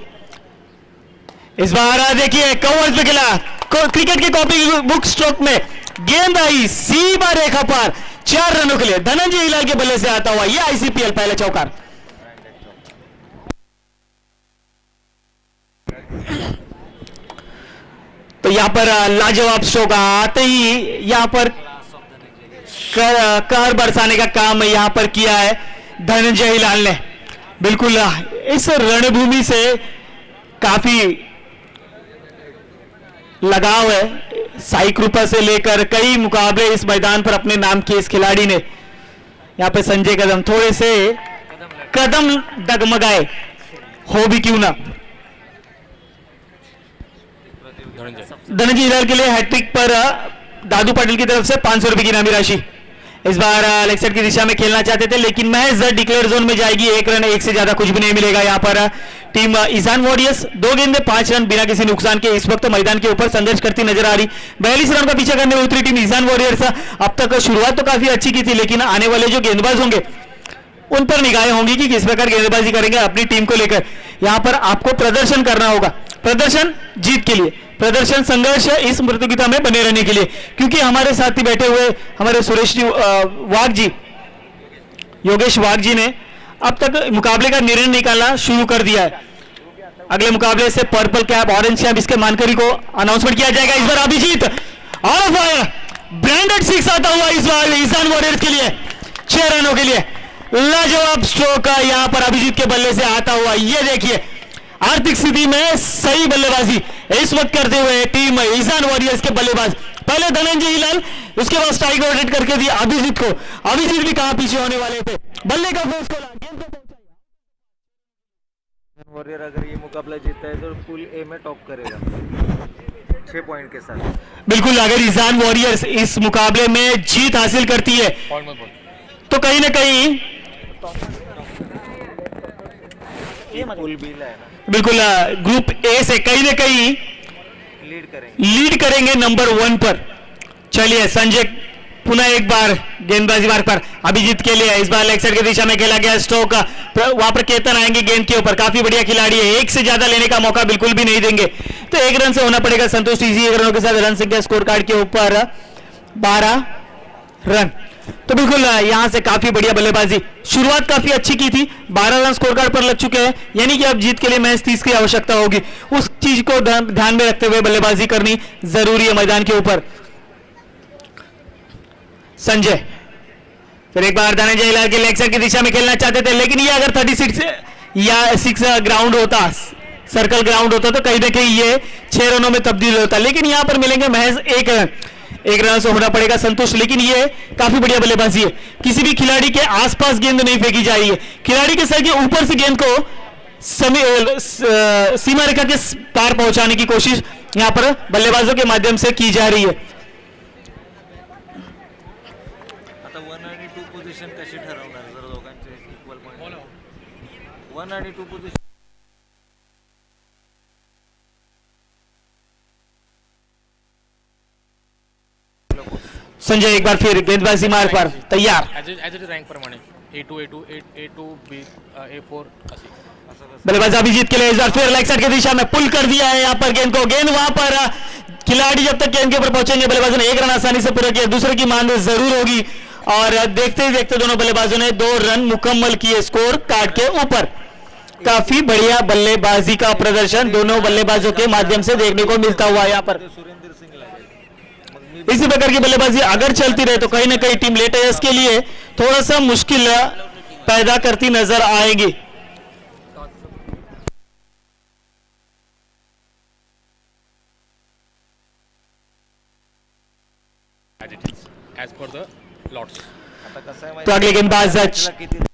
इस बार देखिए कवर्स पे खेला क्रिकेट के कॉपी बुक स्ट्रोक में गेंद आई सीमा रेखा पर 4 रनों के लिए धनंजय हिलाल के बल्ले से आता हुआ यह आईसीपीएल पहला चौकार। तो यहां पर लाजवाब स्ट्रोक आते ही यहां पर कहर बरसाने का काम यहां पर किया है धनंजय हिलाल ने। बिल्कुल इस रणभूमि से काफी लगाव है। साई कृपा से लेकर कई मुकाबले इस मैदान पर अपने नाम किए इस खिलाड़ी ने। यहां पे संजय कदम थोड़े से कदम डगमगाए हो भी क्यों ना। धनंजय हिलाल के लिए हैट्रिक पर दादू पाटिल की तरफ से 500 रुपए की इनामी राशि। इस बार लेग साइड की दिशा में खेलना चाहते थे लेकिन महज डिक्लेयर जोन में जाएगी। 1 रन, 1 से ज्यादा कुछ भी नहीं मिलेगा। यहां पर टीम ईशान वॉरियर्स 2 गेंदे 5 रन बिना किसी नुकसान के इस वक्त मैदान के ऊपर संघर्ष करती नजर आ रही। 42 रन का पीछा करने में उतरी टीम ईशान वॉरियर्स अब तक शुरुआत तो काफी अच्छी की थी, लेकिन आने वाले जो गेंदबाज होंगे उन पर निगाहें होंगी कि किस प्रकार गेंदबाजी करेंगे अपनी टीम को लेकर। यहां पर आपको प्रदर्शन करना होगा, प्रदर्शन जीत के लिए, प्रदर्शन संघर्ष इस प्रतियोगिता में बने रहने के लिए। क्योंकि हमारे साथी बैठे हुए हमारे सुरेश वाघ जी, योगेश वाघ जी ने अब तक मुकाबले का निर्णय निकालना शुरू कर दिया है। अगले मुकाबले से पर्पल कैप ऑरेंज कैप इसके मानकरी को अनाउंसमेंट किया जाएगा। इस बार अभिजीत ऑन फायर ब्रांडेड 6 आता हुआ इस बार ईशान वॉरियर्स के लिए 6 रनों के लिए लाजवाब स्ट्रोक यहां पर अभिजीत के बल्ले से आता हुआ। ये देखिए आर्थिक स्थिति में सही बल्लेबाजी इस वक्त करते हुए टीम ईशान वॉरियर्स के बल्लेबाज पहले धनंजय हिलाल, उसके बाद स्ट्राइक रोटेट करके दिया अभिजीत को। अभिजीत भी कहां पीछे होने वाले थे, बल्ले का फोर्स खोला, गेंद पे पहुंचा।
वॉरियर अगर ये मुकाबला जीतता है तो पूल ए में टॉप करेगा 6 पॉइंट के साथ।
बिल्कुल, अगर ईशान वॉरियर्स इस मुकाबले में जीत हासिल करती है तो कहीं ना कहीं
पूल बी है ना,
बिल्कुल ग्रुप ए से कहीं ना कहीं लीड करेंगे नंबर 1 पर। चलिए संजय पुनः एक बार गेंदबाजी मार्ग पर अभिजीत के लिए। इस बार लेग साइड की दिशा में खेला गया स्ट्रोक, वहां पर केतन आएंगे गेंद के ऊपर। काफी बढ़िया खिलाड़ी है, 1 से ज्यादा लेने का मौका बिल्कुल भी नहीं देंगे तो 1 रन से होना पड़ेगा संतुष्ट। इसी 1 रनों के साथ रन संख्या स्कोर कार्ड के ऊपर 12 रन। तो बिल्कुल यहां से काफी बढ़िया बल्लेबाजी, शुरुआत काफी अच्छी की थी। 12 रन स्कोर कार्ड पर लग चुके हैं, यानी कि अब जीत के लिए महज 30 की आवश्यकता होगी। उस चीज को ध्यान में रखते हुए बल्लेबाजी करनी जरूरी है मैदान के ऊपर। संजय फिर एक बार धनंजय हिलाल के लेग साइड की दिशा में खेलना चाहते थे, लेकिन ये अगर 36 या 6 ग्राउंड होता, सर्कल ग्राउंड होता तो कहीं ना कहीं ये 6 रनों में तब्दील होता, लेकिन यहां पर मिलेंगे महज 1 रन। 1 रन से होना पड़ेगा संतुष्ट, लेकिन ये काफी बढ़िया बल्लेबाजी है। किसी भी खिलाड़ी के आसपास गेंद नहीं फेंकी जा रही है, खिलाड़ी के सर के ऊपर से गेंद को सीमा रेखा के पार पहुंचाने की कोशिश यहां पर बल्लेबाजों के माध्यम से की जा रही है।
आता 1 आणि 2 पोझिशन कशी ठरवणार जर दोघांचे इक्वल पॉइंट 1 आणि 2 पोझिशन।
संजय एक बार फिर गेंदबाजी मार्ग पर तैयार।
एज रँक प्रमाणे
A2 A2 A2 B A4 अशी.
असं कसं
बल्लेबाज अभिजीत के लिए इस बार फिर लेग साइड की दिशा में पुल कर दिया है यहाँ पर गेंद को। गेंद वहां पर खिलाड़ी जब तक गेंद के ऊपर पहुंचेंगे बल्लेबाजों ने एक रन आसानी से पूरा किया, दूसरे की मांग जरूर होगी और देखते ही देखते दोनों बल्लेबाजों ने 2 रन मुकम्मल किए स्कोर कार्ड के ऊपर। काफी बढ़िया बल्लेबाजी का प्रदर्शन दोनों बल्लेबाजों के माध्यम से देखने को मिलता हुआ यहाँ पर।
सुरेंद्र सिंग लागेल. मग मी
इसी प्रकार की बल्लेबाजी अगर चलती रहे तो कहीं ना कहीं टीम लेटेस्ट के लिए थोड़ा सा मुश्किल पैदा करती नजर आएगी।
as it is as per the lots.
आता कसं आहे
तो अगले गेंदबाज
माहिती किती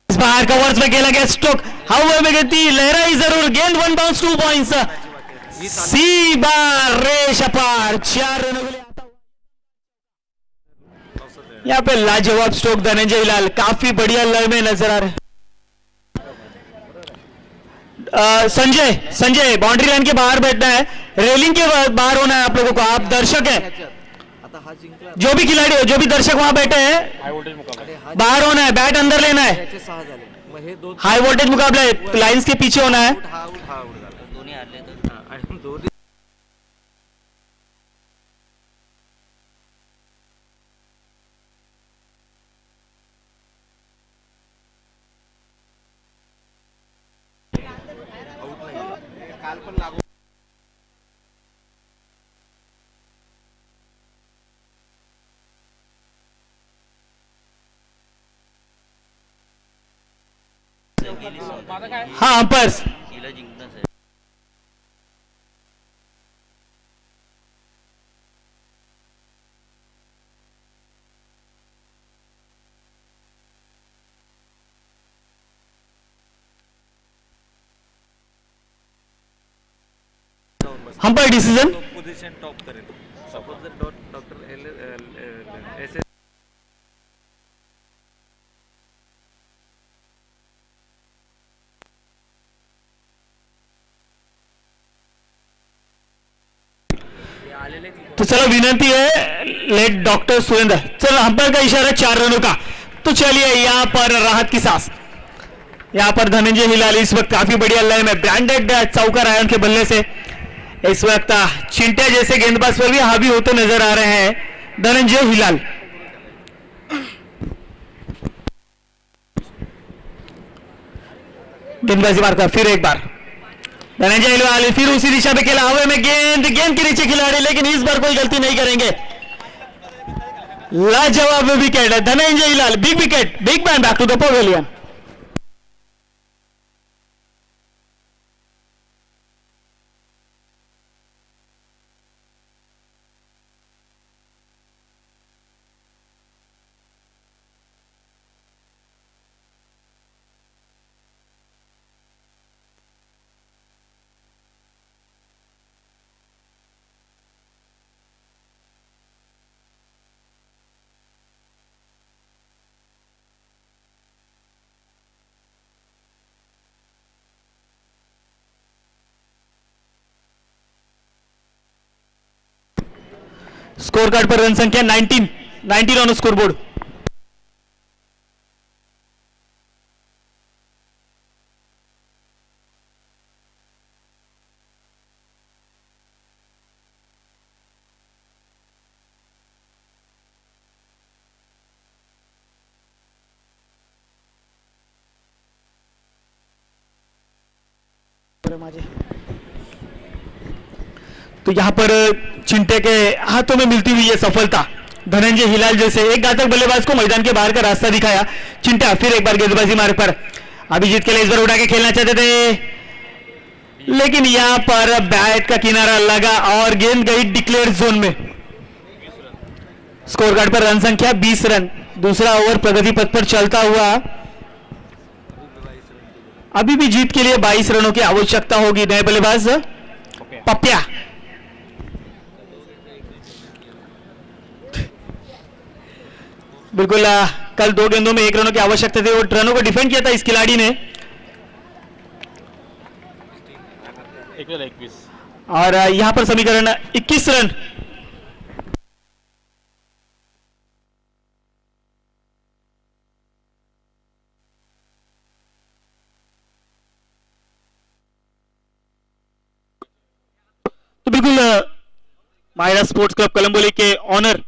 इस बार कवर्स में खेला गया स्ट्रोक हवा में गति लहराई जरूर गेंद 1 बाउंस 2 पॉइंट्स सी बार रेश अपार 4 रनों के लिए आता हुआ। यहाँ पे लाजवाब स्ट्रोक धनंजय हिलाल काफी बढ़िया लय में नजर आ रहे हैं। संजय बाउंड्री लाइन के बाहर बैठना है, रेलिंग के बाहर होना है आप लोगों को। आप दर्शक हैं,
आता हा जिंकला
जो भी खिलाड़ी जो भी दर्शक वहां बैठे हैं
हाई वोल्टेज मुकाबला.
हा
बाहर होना है, बैट अंदर लेना है।
याचे 6 झाले. मग हे 2
हाई वोल्टेज मुकाबला है, लाइंस के पीछे होना है।
हा आउट झाला. दोन्ही हारले तर आणि दोन्ही आउट नाही. काल पण लागू
माझं काय
हाँ अंपर्स
हिला जिंकणंच आहे.
Umpire decision.
पोझिशन टॉप करेल. सपोज जर डॉक्टर एस
तो चलो विनंती है लेट डॉक्टर सुरेंद्र, चलो अंपायर का इशारा 4 रनों का। तो चलिए यहाँ पर राहत की सांस। यहाँ पर धनंजय हिलाल इस वक्त काफी बढ़िया लय में ब्रांडेड चौका राय उनके बल्ले से इस वक्त चिंटिया जैसे गेंदबाज पर भी हावी होते नजर आ रहे हैं धनंजय हिलाल। गेंदबाजी मारता फिर एक बार धनंजय हिलाल, फिर उसी दिशा में खेला हवा में गेंद के नीचे खिलाड़ी, लेकिन इस बार कोई गलती नहीं करेंगे। लाजवाब विकेट है Dhananjay Hilal, big wicket, big man back to the pavilion. Score card पर रन संख्या 19 ऑन स्कोरबोर्ड। तो यहां पर चिंटे के हाथों में मिलती हुई ये सफलता धनंजय हिलाल जैसे एक घातक बल्लेबाज को मैदान के बाहर का रास्ता दिखाया। चिंटा फिर एक बार गेंदबाजी मार्ग पर अभिजीत के लिए इस बार उड़ा के खेलना चाहते थे, लेकिन यहां पर बैट का किनारा लगा और गेंद गई डिक्लेयर जोन में। स्कोर कार्ड पर रन संख्या 20 रन। दूसरा ओवर प्रगति पथ पर चलता हुआ अभी भी जीत के लिए 22 रनों की आवश्यकता होगी। नए बल्लेबाज पप्या। बिल्कुल कल 2 गेंदों में 1 रनों की आवश्यकता थी, वो रनों को डिफेंड किया था इस खिलाड़ी ने।
21.
और यहां पर समीकरण 21 रन। तो बिल्कुल मायरा स्पोर्ट्स क्लब कलंबोली के ऑनर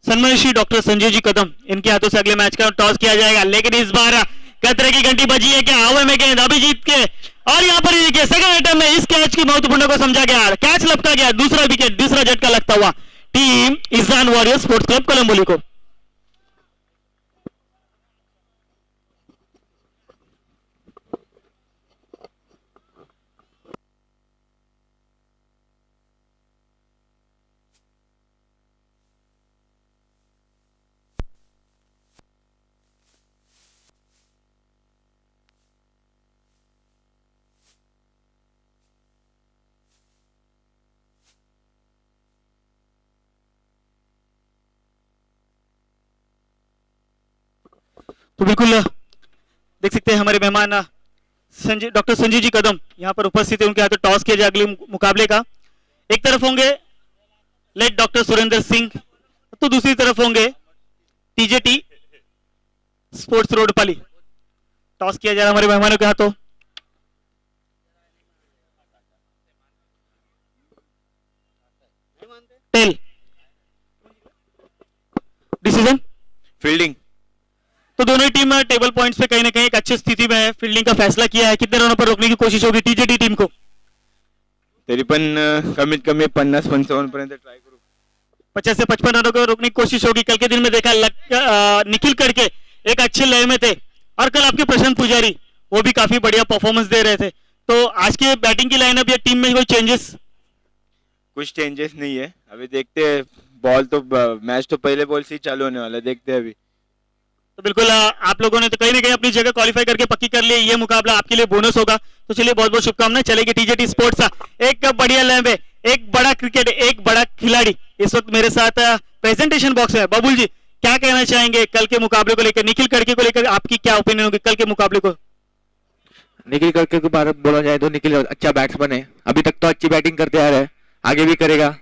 सन्मानित श्री डॉक्टर संजय जी कदम, इनके हाथों से अगले मैच का टॉस किया जाएगा। लेकिन इस बार कतरे की घंटी बजी है क्या? हवा में गेंद अभिजीत के, और यहां पर देखिए सेकंड अटेम्प्ट में इस कैच की महत्वपूर्ण को समझा गया, कैच लपका गया, दूसरा विकेट, दूसरा झटका लगता हुआ team इजान warrior sports club Kalamboli को। तो बिल्कुल देख सकते हैं हमारे मेहमान संजय, डॉक्टर संजय जी कदम यहां पर उपस्थित है। उनके हाथों टॉस किया जाए अगले मुकाबले का। एक तरफ होंगे लेट डॉक्टर सुरेंद्र सिंह, तो दूसरी तरफ होंगे TJT sports road Pali. Toss किया जा रहा है हमारे मेहमानों के हाथों। Tail decision
fielding.
तो दोनों ही टीम टेबल पॉइंट्स पे कहीं ना कहीं एक अच्छी स्थिति में है। फील्डिंग का फैसला किया है। कितने रनों पर रोकने की कोशिश होगी टीजेटी टीम को?
तरी पण कमीत कमी 50-55 पर्यंत ट्राय करू.
50 से 55 रनों को रोकने की कोशिश होगी। कल के दिन में देखा निखिल करके एक अच्छे लय में थे, और कल आपके प्रशांत पुजारी वो भी काफी बढ़िया परफॉर्मेंस दे रहे थे। तो आज के बैटिंग की लाइनअप या टीम में कोई चेंजेस?
कुछ चेंजेस नहीं है, अभी देखते हैं। बॉल तो मैच तो पहले बॉल से ही चालू होने वाला है, देखते हैं अभी।
तो बिल्कुल आप लोगों ने तो कहीं ना कहीं अपनी जगह क्वालिफाई करके पक्की कर ली। ये मुकाबला आपके लिए बोनस होगा। तो चलिए बहुत बहुत शुभकामनाएं। चलेगी टीजेटी स्पोर्ट्स एक बढ़िया लैब है, एक बड़ा क्रिकेट, एक बड़ा खिलाड़ी इस वक्त मेरे साथ प्रेजेंटेशन बॉक्स है। बाबुल जी क्या कहना चाहेंगे कल के मुकाबले को लेकर, निखिल कड़के को लेकर आपकी क्या ओपिनियन होगी कल के मुकाबले को?
निखिल कड़के के बारे में बोला जाए तो निखिल अच्छा बैट्समैन है, अभी तक तो अच्छी बैटिंग करते आ रहा है, आगे भी करेगा।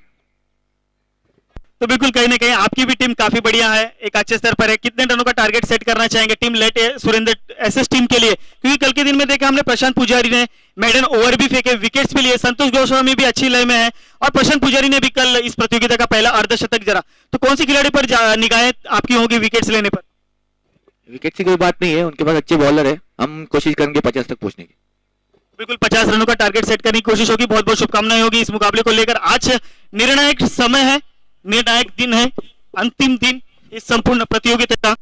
तो बिल्कुल कहीं ना कहीं आपकी भी टीम काफी बढ़िया है, एक अच्छे स्तर पर है। कितने रनों का टारगेट सेट करना चाहेंगे team late Surendra SS team के लिए? क्योंकि कल के दिन में देखा हमने प्रशांत पुजारी ने मेडन ओवर भी फेंके, विकेट्स भी लिए, संतोष गोस्वामी भी अच्छी लय में है, और प्रशांत पुजारी ने भी कल इस प्रतियोगिता का पहला अर्धशतक जरा। तो कौन सी खिलाड़ी पर निगाहें आपकी होगी विकेट्स लेने पर?
विकेट की कोई बात नहीं है, उनके पास अच्छे बॉलर है, हम कोशिश करेंगे 50 तक पहुंचने की।
बिल्कुल 50 रनों का टारगेट सेट करने की कोशिश होगी। बहुत बहुत शुभकामनाएं होगी इस मुकाबले को लेकर। आज निर्णायक समय है, निर्णायक दिन है, अंतिम दिन इस संपूर्ण प्रतियोगिता का।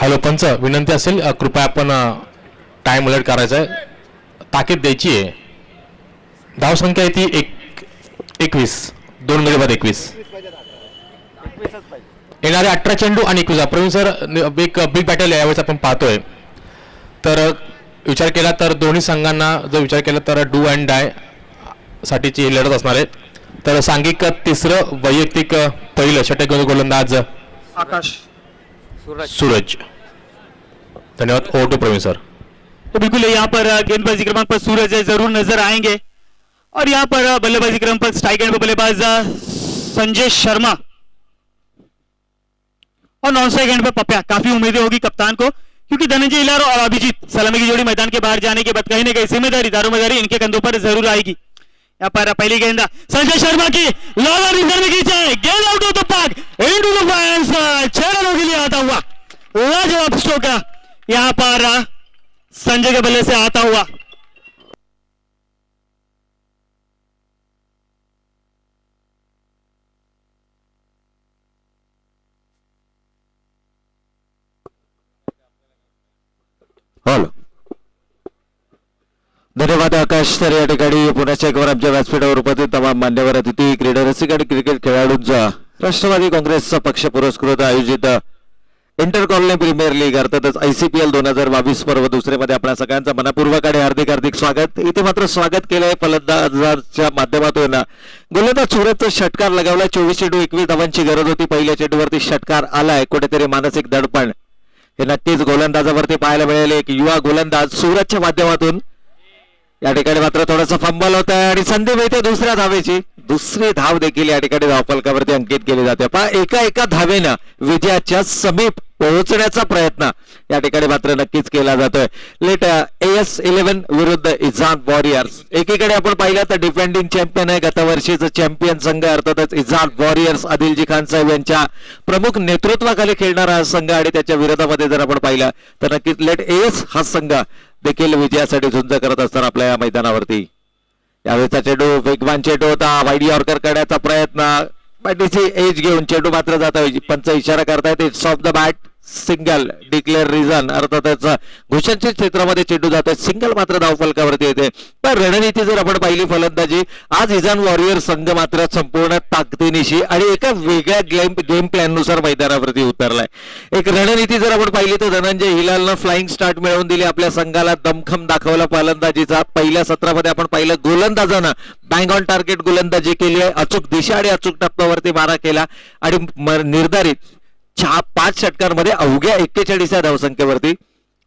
हॅलो पंच, विनंती असेल कृपया आपण टाइम अलर्ट करायचा आहे, ताकीद द्यायची आहे. धावसंख्या आहे ती 21, 2 मध्ये बाद 21. येणारे 18 चेंडू आणि 21. प्रवीण सर एक बिग बॅटल यावेळेस आपण पाहतोय. तर विचार केला तर दोन्ही संघांना जर विचार केला तर डू अँड डाय साठीची लढत असणार आहे. तर सांघिक तिसरं, वैयक्तिक पहिलं षटक गोलंदाज
आकाश
सूरज. धन्यवाद. Over to Praveen sir.
तो बिल्कुल यहाँ पर गेंदबाजी क्रमांक पर सूरज जरूर नजर आएंगे, और यहाँ पर बल्लेबाजी क्रम पर स्ट्राइक एंड पर बल्लेबाज संजय शर्मा, और नॉन स्ट्राइक एंड पर पप्या. काफी उम्मीदें होगी कप्तान को, क्योंकि धनंजय इलारो और अभिजीत सलामी की जोड़ी मैदान के बाहर जाने के बाद कहीं ना कहीं जिम्मेदारी दारोमदारी इनके कंधों पर जरूर आएगी. यहाँ पर पहली गेंद संजय शर्मा की लॉन्ग रिजर्व में खींचा है, गेंद out of the park, into the fans. 6 रनों के लिए आता हुआ लाजवाब स्ट्रोक यहाँ पर संजय के बल्ले से आता हुआ.
हॅलो, धन्यवाद आकाश. तर या ठिकाणी पुण्याच्या एकवर आमच्या व्यासपीठावर उपस्थित तमाम मान्यवर अतिथी, क्रीडा रसिक आणि क्रिकेट खेळाडूंचा राष्ट्रवादी काँग्रेसचा पक्ष पुरस्कृत आयोजित इंटर कॉलनी प्रीमियर लीग अर्थातच ICPL 2022 पर्व दुसरे मध्ये आपल्या सगळ्यांचं मनपूर्वक आणि हार्दिक हार्दिक स्वागत. इथे मात्र स्वागत केलंय फलंदाजांच्या माध्यमातून. गोलंदाज सूरजचा षटकार लगावला. 24 चेंडू 21 धावांची गरज होती. पहिल्या चेंडूवरती षटकार आलाय. कुठेतरी मानसिक दडपण हे नक्कीच गोलंदाजावरती पाहायला मिळेल. एक युवा गोलंदाज सूरजच्या माध्यमातून. या ठिकाणी मात्र थोडासा फंबल होत आहे आणि संधी मिळते दुसऱ्या धावेची. दुसरी धाव देखील या ठिकाणी धावफलकावरती अंकित केली जाते. पहा एका धावेनं विजयाच्या समीप पोहोचण्याचा प्रयत्न या ठिकाणी मात्र नक्कीच केला जातोय. लेट AS11 विरुद्ध इझान वॉरियर्स. एकीकडे आपण पाहिलं तर डिफेंडिंग चॅम्पियन आहे, गतवर्षीचा चॅम्पियन संघ अर्थातच इझान वॉरियर्स आदिलजी खान साहेब यांच्या प्रमुख नेतृत्वाखाली खेळणारा हा संघ आणि त्याच्या विरोधामध्ये जर आपण पाहिलं तर नक्कीच लेट AS हा संघ देखील विजयासाठी झुंज करत असताना आपल्या या मैदानावरती. यावेळेचा चेंडू वेगवान चेंडू होता. वाईड यॉर्कर करण्याचा प्रयत्न, बॅटीची एज घेऊन चेंडू मात्र जात आहे. पंच इशारा करतायत it's of the bat, single declare reason अर्थातच घोषणच्या क्षेत्रामध्ये चेंडू जातोय. सिंगल मात्र धावफलकावरती येते. पण रणनीती जर आपण पाहिली फलंदाजी, आज इझान वॉरियर संघ मात्र संपूर्ण ताकदीनिशी आणि एका वेगळ्या गेम प्लॅन नुसार मैदानावरती उतरलाय. एक रणनीती जर आपण पाहिली तर धनंजय हिलालनं फ्लाइंग स्टार्ट मिळवून दिली. आपल्या संघाला दमखम दाखवला फलंदाजीचा. पहिल्या सत्रामध्ये आपण पाहिलं गोलंदाजानं बँग ऑन टार्गेट गोलंदाजी केली आहे. अचूक दिशा आणि अचूक टप्प्यावरती मारा केला आणि निर्धारित 5 षटकांमध्ये अवघ्या 41 धावसंख्येवरती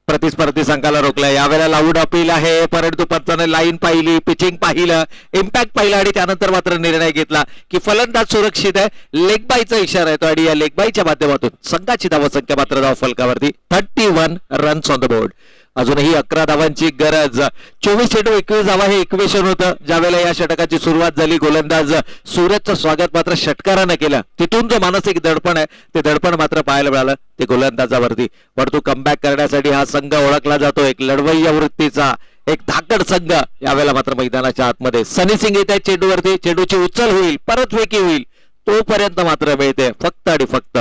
प्रतिस्पर्धी संघाला रोखलाय. यावेळेला लाऊड अपील आहे, परंतु पंचाने लाईन पाहिली, पिचिंग पाहिलं, इम्पॅक्ट पाहिलं आणि त्यानंतर मात्र निर्णय घेतला की फलंदाज सुरक्षित आहे. लेग बायचा इशारा येतो आणि या लेग बायच्या माध्यमातून संघाची धावसंख्या मात्र धावफलकावरती 31 रन्स ऑन द बोर्ड. अजूनही 11 धावांची गरज. 24 चेंडू 21 धावा हे इक्वेशन होतं ज्यावेळेला या षटकाची सुरुवात झाली. गोलंदाज सूरजचं स्वागत मात्र षटकारानं केलं. तिथून जो मानसिक दडपण आहे ते दडपण मात्र पाहायला मिळालं ते गोलंदाजावरती. परंतु कमबॅक करण्यासाठी हा संघ ओळखला जातो. एक लढवय्या वृत्तीचा एक धाकड संघ यावेळेला मात्र मैदानाच्या आतमध्ये. सनी सिंग येत आहे चेंडूवरती. चेंडूची उचल होईल, परत फेकी होईल, तोपर्यंत मात्र मिळते फक्त आणि फक्त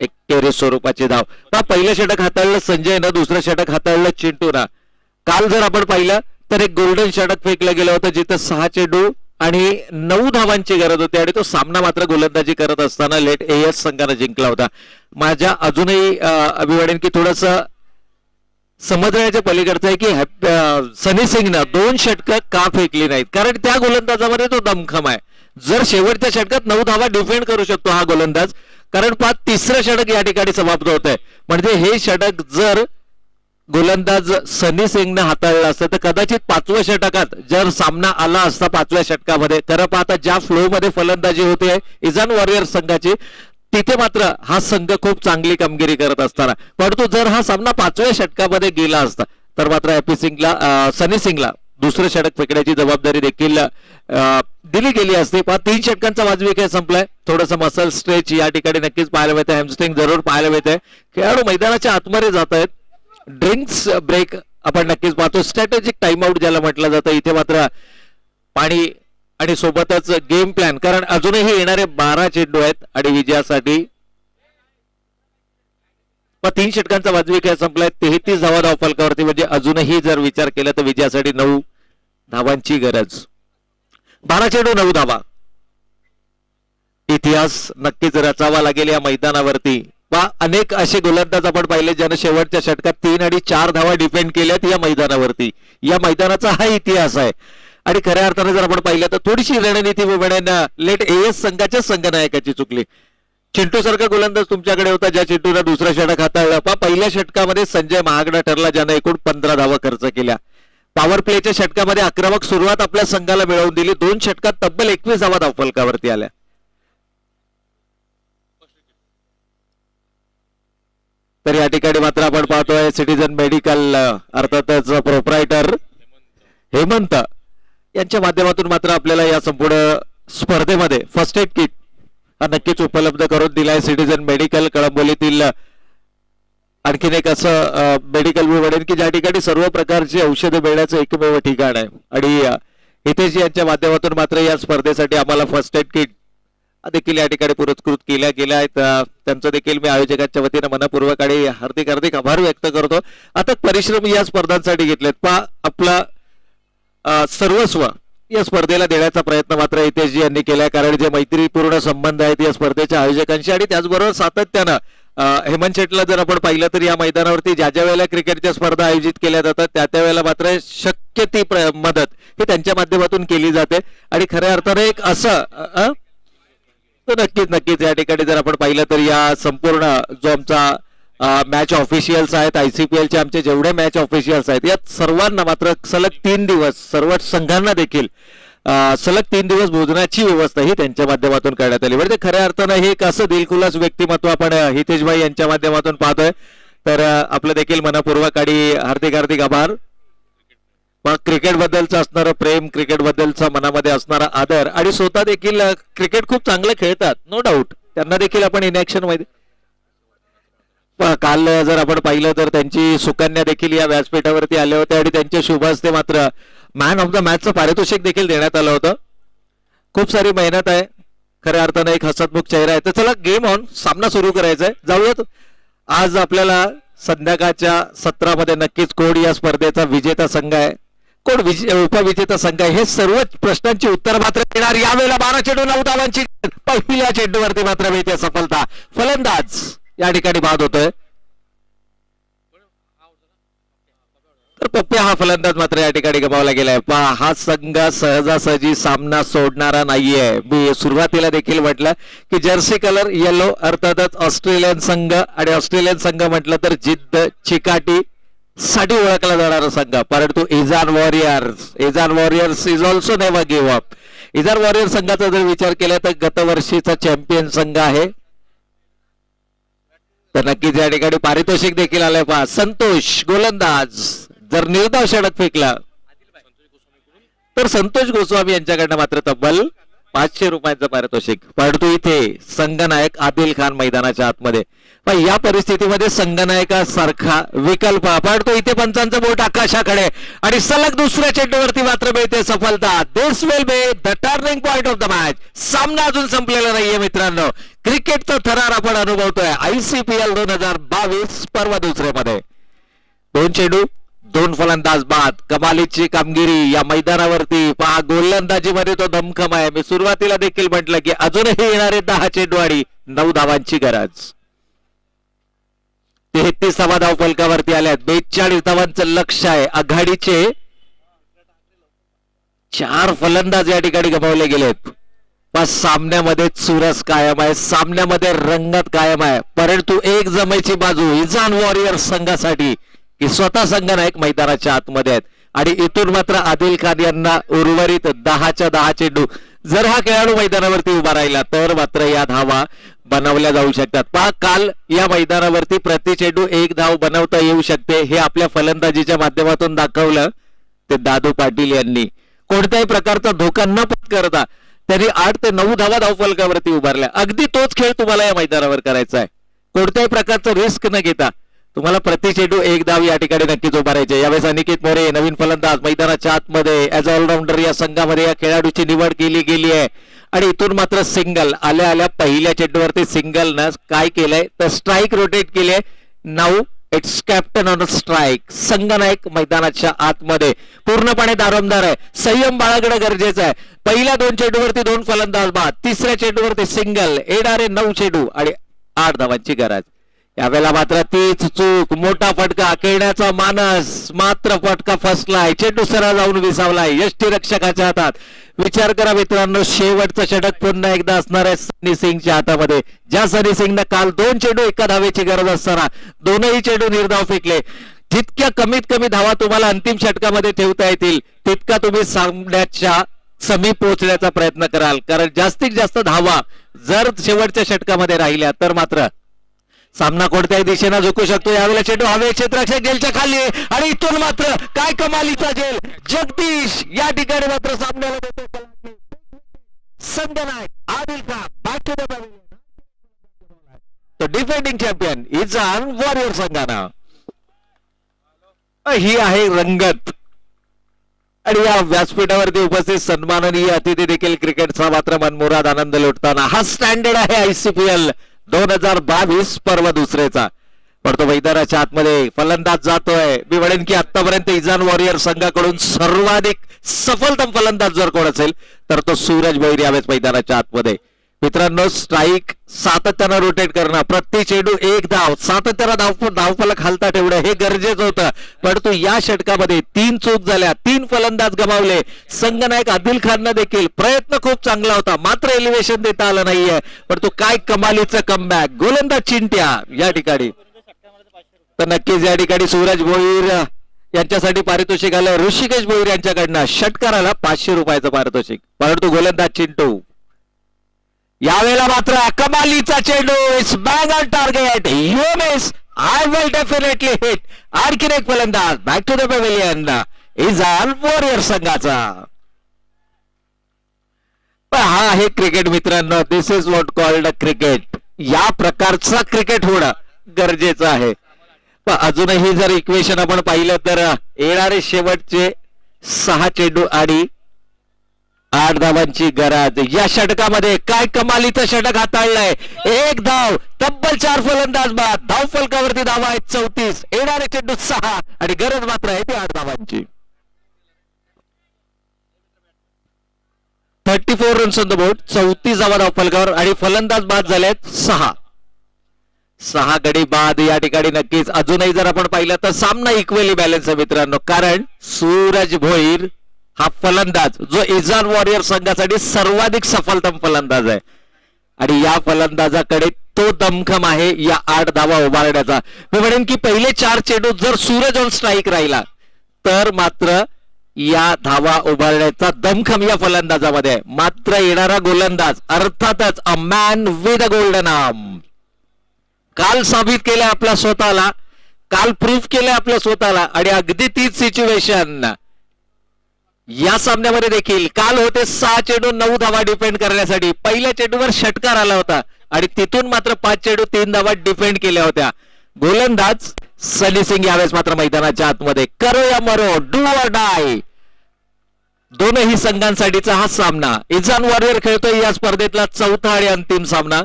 एक टेरेस स्वरूपाची धाव. पहिलं षटक हाताळलं संजयनं, दुसरं षटक हाताळलं चिंटूनं. काल जर आपण पाहिलं तर एक गोल्डन षटक फेकलं गेलं होतं जिथं 6 चेंडू आणि 9 धावांची गरज होती आणि तो सामना मात्र गोलंदाजी करत असताना लेट AS संघानं जिंकला होता. माझ्या अजूनही अभिवादन की थोडस समजण्याच्या पलीकडचं आहे की सनी सिंगनं 2 षटकं का फेकली नाहीत, कारण त्या गोलंदाजामध्ये तो दमखम आहे. जर शेवटच्या षटकात 9 धावा डिफेंड करू शकतो हा गोलंदाज, कारण 3रं षटक या ठिकाणी समाप्त होत आहे. म्हणजे हे षटक जर गोलंदाज सनी सिंगने हाताळलं असतं तर कदाचित 5व्या षटकात जर सामना आला असता 5व्या षटकामध्ये. खरं पाहता ज्या फ्लो मध्ये फलंदाजी होते इझान वॉरियर संघाची तिथे मात्र हा संघ खूप चांगली कामगिरी करत असताना, परंतु जर हा सामना 5व्या षटकामध्ये गेला असता तर मात्र सनी सिंगला दुसरं षटक फेकण्याची जबाबदारी देखील दिली गेली असती. 3 षटकांचा वाजवी खेळ संपलाय. थोडंसं मसल स्ट्रेच या ठिकाणी नक्कीच पाहायला मिळतंय. हॅमस्ट्रिंग जरूर पाहायला मिळतंय. खेळाडू मैदानाच्या आतमध्ये जात आहेत. ड्रिंक्स ब्रेक आपण नक्कीच पाहतो. स्ट्रॅटेजिक टाइम आउट ज्याला म्हटलं जातं. इथे मात्र पाणी आणि सोबतच गेम प्लॅन, कारण अजूनही येणारे 12 चेंडू आहेत आणि विजयासाठी 3 षटकांचा वाजवी खेळ संपलाय. 33 धावा धावफलकावरती, म्हणजे अजूनही जर विचार केला तर विजयासाठी 9 धावांची गरज. 12 चेंडू 9 धावा. इतिहास नक्कीच रचावा लागेल या मैदानावरती. अनेक असे गोलंदाज आपण पाहिले ज्याने शेवटच्या षटकात 3 आणि 4 धावा डिफेंड केल्यात या मैदानावरती. या मैदानाचा हा इतिहास आहे. आणि खऱ्या अर्थाने जर आपण पाहिलं तर थोडीशी रणनीती लेट AS संघाच्या संघनायकाची चुकली. चिंटू सारखा गोलंदाज तुमच्याकडे होता ज्या चिंटूने दुसरं षटक हाताळलं. पहिल्या षटकामध्ये संजय महागडा ठरला ज्याने एकूण 15 धावा खर्च केल्या. पॉवर प्लेच्या षटकामध्ये आक्रमक सुरुवात आपल्या संघाला मिळवून दिली. 2 षटकात तब्बल 21 धावा धावफलकावरती आल्या. तर या ठिकाणी मात्र आपण पाहतोय सिटीजन मेडिकल अर्थातच प्रोप्रायटर हेमंत यांच्या माध्यमातून मात्र आपल्याला या संपूर्ण स्पर्धेमध्ये फर्स्ट एड किट हा नक्कीच उपलब्ध करून दिलाय सिटीजन मेडिकल कळंबोलीतील. आणखीन एक असं मेडिकल मी म्हणेन की ज्या ठिकाणी सर्व प्रकारची औषधे मिळण्याचं एकमेव ठिकाण आहे आणि हितेश यांच्या माध्यमातून मात्र या स्पर्धेसाठी आम्हाला फर्स्ट एड किट देखील या ठिकाणी पुरस्कृत केल्या गेल्या आहेत. त्यांचं देखील मी आयोजकांच्या वतीनं मनपूर्वक आणि हार्दिक हार्दिक आभार व्यक्त करतो. आता परिश्रम या स्पर्धांसाठी घेतलेत. आपला सर्वस्व या स्पर्धेला देण्याचा प्रयत्न मात्र हितेशजी यांनी केलाय, कारण जे मैत्रीपूर्ण संबंध आहेत या स्पर्धेच्या आयोजकांशी आणि त्याचबरोबर सातत्यानं हेमंत शेटला जर आपण पाहिलं तर या मैदानावरती ज्या ज्या वेळेला क्रिकेटच्या स्पर्धा आयोजित केल्या जातात त्या त्या वेळेला मात्र शक्य ती मदत ही त्यांच्या माध्यमातून केली जाते आणि खऱ्या अर्थाने एक असं तर नक्कीच या ठिकाणी जर आपण पाहिलं तर या संपूर्ण जो आमचा मॅच ऑफिशियल्स आहेत ICPL चे आमचे जेवढे मॅच ऑफिशियल्स आहेत या सर्वांना मात्र सलग 3 दिवस सर्व संघांना देखील सलग 3 दिवस भोजनाची व्यवस्था ही त्यांच्या माध्यमातून करण्यात आली. म्हणजे खऱ्या अर्थानं हे एक असं दिलखुलास व्यक्तिमत्व आपण हितेशभाई यांच्या माध्यमातून पाहतोय. तर आपलं देखील मनपूर्वक आणि हार्दिक आभार. मग क्रिकेट बद्दलचं असणारं प्रेम, क्रिकेट बद्दलचा मनामध्ये असणारा आदर आणि स्वतः देखील क्रिकेट खूप चांगलं खेळतात नो डाऊट, त्यांना देखील आपण इन ऍक्शन मध्ये काल जर आपण पाहिलं तर त्यांची सुकन्या देखील या व्यासपीठावरती आले होते आणि त्यांच्या शुभ हस्ते मात्र मॅन ऑफ द मॅचचं पारितोषिक देखील देण्यात आलं होतं. खूप सारी मेहनत आहे, खऱ्या अर्थानं एक हसतमुख चेहरा आहे. तर चला गेम ऑन, सामना सुरू करायचा आहे, जाऊयात. आज आपल्याला संध्याकाळच्या सत्रामध्ये नक्कीच कोण या स्पर्धेचा विजेता संघ आहे, कोण उपविजेता संघ आहे, हे सर्व प्रश्नांची उत्तर मात्र देणार. यावेळेला 12 चेंडू 9 धावांची पहिल्या चेंडूवरती मात्र मिळते सफलता. फलंदाज या ठिकाणी बाद होतोय. तर पप्प्या हा फलंदाज मात्र या ठिकाणी गमावला गेलाय. पहा हा संघ सहजासहजी सामना सोडणारा नाहीये. मी सुरुवातीला देखील म्हटलं की जर्सी कलर येलो अर्थातच ऑस्ट्रेलियन संघ, आणि ऑस्ट्रेलियन संघ म्हटलं तर जिद्द चिकाटी साठी ओळखला जाणारा संघ. परंतु Izan warriors is also never give up. Izan warrior संघाचा जर विचार केला तर गतवर्षीचा चॅम्पियन संघ आहे. तर नक्कीच या ठिकाणी पारितोषिक देखील आलंय. पहा संतोष गोलंदाज जर निर्धाव षटक फेकला तर संतोष गोस्वामी यांच्याकडनं मात्र तब्बल 500 रुपयांचं पारितोषिक. परंतु इथे संघनायक आदिल खान मैदानाच्या आतमध्ये. या परिस्थितीमध्ये संघनायकासारखा विकल्प, परंतु इथे पंचांचं बोट आकाशाकडे आणि सलग दुसऱ्या चेंडूवरती मात्र मिळते सफलता. This will be the turning point of the match. सामना अजून संपलेला नाहीये मित्रांनो. क्रिकेटचा थरार आपण अनुभवतोय ICPL 2022 पर्व दुसऱ्यामध्ये. 2 चेंडू 2 फलंदाज बाद. कमालीची कामगिरी या मैदानावरती. पहा गोलंदाजीमध्ये तो दमखम आहे. मी सुरुवातीला देखील म्हटलं की अजूनही येणारे 10 चेंडू आणि 9 धावांची गरज. 33 धाव फलकावरती आल्यात. 42 धावांचं लक्ष आहे. आघाडीचे 4 फलंदाज या ठिकाणी गमावले गेलेत. पण सामन्यामध्ये चुरस कायम आहे, सामन्यामध्ये रंगत कायम आहे. परंतु एक जमेची बाजू इजान वॉरियर्स संघासाठी की स्वतः संघनायक मैदानाच्या आतमध्ये आहेत आणि इथून मात्र आदिल खान यांना उर्वरित 10च्या 10 चेंडू जर हा खेळाडू मैदानावरती उभा राहिला तर मात्र या धावा बनवल्या जाऊ शकतात. पहा काल या मैदानावरती प्रति चेंडू 1 धाव बनवता येऊ शकते हे आपल्या फलंदाजीच्या माध्यमातून दाखवलं ते दादू पाटील यांनी. कोणत्याही प्रकारचा धोका न पत्करता त्यांनी 8 ते 9 धावा धावफलकावरती उभारल्या. अगदी तोच खेळ तुम्हाला या मैदानावर करायचा आहे. कोणत्याही प्रकारचं रिस्क न घेता तुम्हाला प्रति चेंडू 1 धाव या ठिकाणी नक्कीच उभारायचे. यावेळेस अनिकेत मोरे नवीन फलंदाज मैदानाच्या आतमध्ये ऍज ऑलराऊंडर या संघामध्ये या खेळाडूची निवड केली गेली आहे आणि इथून मात्र सिंगल आल्या पहिल्या चेंडूवरती सिंगल न काय केलंय तर स्ट्राईक रोटेट केली आहे. नाऊ इट्स कॅप्टन ऑन स्ट्राईक. संघनायक मैदानाच्या आतमध्ये पूर्णपणे दारोमदार आहे. संयम बाळगणं गरजेचं आहे. पहिल्या 2 चेंडूवरती 2 फलंदाज बाद. तिसऱ्या चेंडूवरती सिंगल. येणारे 9 चेंडू आणि 8 धावांची गरज. यावेळेला मात्र तीच चूक. मोठा फटका खेळण्याचा मानस मात्र फटका फसलाय. चेंडू सरळ जाऊन विसावलाय यष्टीरक्षकाच्या हातात. विचार करा मित्रांनो, शेवटचं षटक पुन्हा एकदा असणार आहे सनी सिंगच्या हातामध्ये. ज्या सनी सिंगनं काल 2 चेंडू 1 धावेची गरज असताना दोनही चेंडू निर्धाव फेकले. जितक्या कमीत कमी धावा तुम्हाला अंतिम षटकामध्ये ठेवता येतील तितका तुम्ही सामन्याच्या समीप पोहोचण्याचा प्रयत्न कराल, कारण जास्तीत जास्त धावा जर शेवटच्या षटकामध्ये राहिल्या तर मात्र सामना कोणत्याही दिशेनं झुकू शकतो. यावेळेला चेंडू हवे क्षेत्ररक्षक जेलच्या खाली आणि इथून मात्र काय कमालीचा जेल. जगदीश या ठिकाणी मात्र सामन्याला देतो संघनायक Adil Khan back to the pavilion. तो डिफेंडिंग चॅम्पियन इजान वॉरियर संघानं. ही आहे रंगत आणि या व्यासपीठावरती उपस्थित सन्माननीय अतिथी देखील क्रिकेटचा मात्र मनमुराद आनंद लुटताना. हा स्टँडर्ड आहे ICPL 2022 पर्व दुसरेचा. पडतो मैदानाच्या आतमध्ये, फलंदाज जातोय. मी म्हणेन की आतापर्यंत इजान वॉरियर संघाकडून सर्वाधिक सफलतम फलंदाज जर कोण असेल तर तो सूरज भोईर यावेळेस मैदानाच्या आतमध्ये. मित्रांनो, स्ट्राईक सातत्यानं रोटेट करणं, प्रत्येक चेंडू एक धाव, सातत्यानं धावफलक हालता ठेवणं हे गरजेचं होतं. परंतु या षटकामध्ये 3 चूक झाल्या, 3 फलंदाज गमावले. संघनायक आदिल खाननं देखील प्रयत्न खूप चांगला होता, मात्र एलिव्हेशन देता आलं नाहीये. परंतु काय कमालीचं कमबॅक, गोलंदाज चिंट्या या ठिकाणी. तर नक्कीच या ठिकाणी सूरज भोईर यांच्यासाठी पारितोषिक आलं ऋषिकेश भोईर यांच्याकडनं. षटकाराला 500 रुपयाचं पारितोषिक. परंतु गोलंदाज चिंटू यावेळेला मात्र कमालीचा चेंडू, it's bang on target, you miss, I will definitely hit. आणखीन एक फलंदाज back to the pavilion, Izan warrior संघाचा. पण हा आहे क्रिकेट मित्रांनो, this is what called cricket. या प्रकारचा क्रिकेट होणं गरजेचं आहे. पण अजूनही जर इक्वेशन आपण पाहिलं तर येणारे शेवटचे 6 चेंडू आणि 8 धावांची गरज. या षटकामध्ये काय कमालीचं षटक हाताळलंय. 1 धाव, तब्बल 4 फलंदाज बाद, धाव फलकावरती धावा आहेत 34, येणारे चेंडू 6 आणि गरज मात्र आहे ती 8 धावांची. 34 रन्स ऑन द बोर्ड, 34 धावा धाव फलकावर आणि फलंदाज बाद झालेत 6 गडी बाद. या ठिकाणी नक्कीच अजूनही जर आपण पाहिलं तर सामना इक्वली बॅलन्स आहे मित्रांनो, कारण सूरज भोईर हा फलंदाज जो इजान वॉरियर संघासाठी सर्वाधिक सफलतम फलंदाज आहे आणि या फलंदाजाकडे तो दमखम आहे या 8 धावा उभारण्याचा. मी म्हणेन की पहिले 4 चेंडू जर सूरज ऑन स्ट्राईक राहिला तर मात्र या धावा उभारण्याचा दमखम या फलंदाजामध्ये आहे. मात्र येणारा गोलंदाज अर्थातच a man with a golden arm. काल साबित केलं आपल्या स्वतःला, काल प्रूफ केलं आपल्या स्वतःला आणि अगदी तीच सिच्युएशन या सामन्यामध्ये देखील. काल होते 6 चेंडू 9 धावा डिफेंड करण्यासाठी. पहिल्या चेंडूवर षटकार आला होता आणि तिथून मात्र 5 चेंडू 3 धावा डिफेंड केल्या होत्या. गोलंदाज सनी सिंग यावेळेस मात्र मैदानाच्या आतमध्ये. करो या मरो, डू ऑर डाय, दोनही संघांसाठीचा हा सामना. इजान वॉरियर खेळतोय या स्पर्धेतला 4था आणि अंतिम सामना.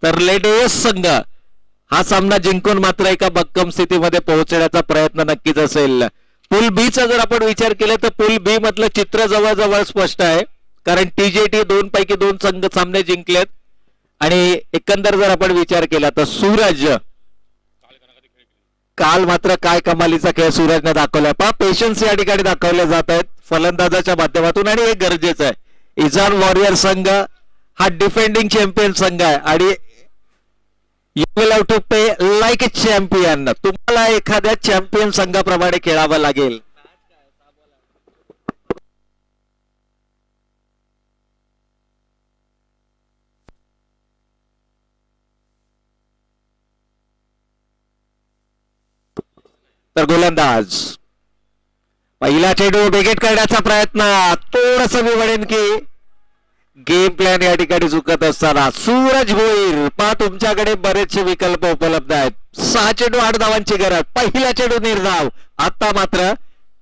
तर लेडेस संघ हा सामना जिंकून मात्र एका भक्कम स्थितीमध्ये पोहोचण्याचा प्रयत्न नक्कीच असेल. पूल बी चा जर आपण विचार केला तर पूल बी मधलं चित्र जवळजवळ स्पष्ट आहे, कारण TJT 2 पैकी 2 संघ सामने जिंकलेत आणि एकंदर जर आपण विचार केला तर सूरज काल मात्र काय कमालीचा खेळ सूरजने दाखवलाय. पहा पेशन्स या ठिकाणी दाखवले जात आहेत फलंदाजाच्या माध्यमातून आणि हे गरजेचं आहे. इजान वॉरियर संघ हा डिफेंडिंग चॅम्पियन संघ आहे आणि यू विल हॅव टू पे लाईक अ चॅम्पियन. तुम्हाला एखाद्या चॅम्पियन संघाप्रमाणे खेळावं लागेल. तर गोलंदाज पहिला चेंडू विकेट करण्याचा प्रयत्न. थोडस मी म्हणेन की गेम प्लॅन या ठिकाणी चुकत असताना सूरज भोईर. पहा तुमच्याकडे बरेचसे विकल्प उपलब्ध आहेत. 6 चेंडू 8 धावांची गरज, पहिला चेंडू निर्धाव. आता मात्र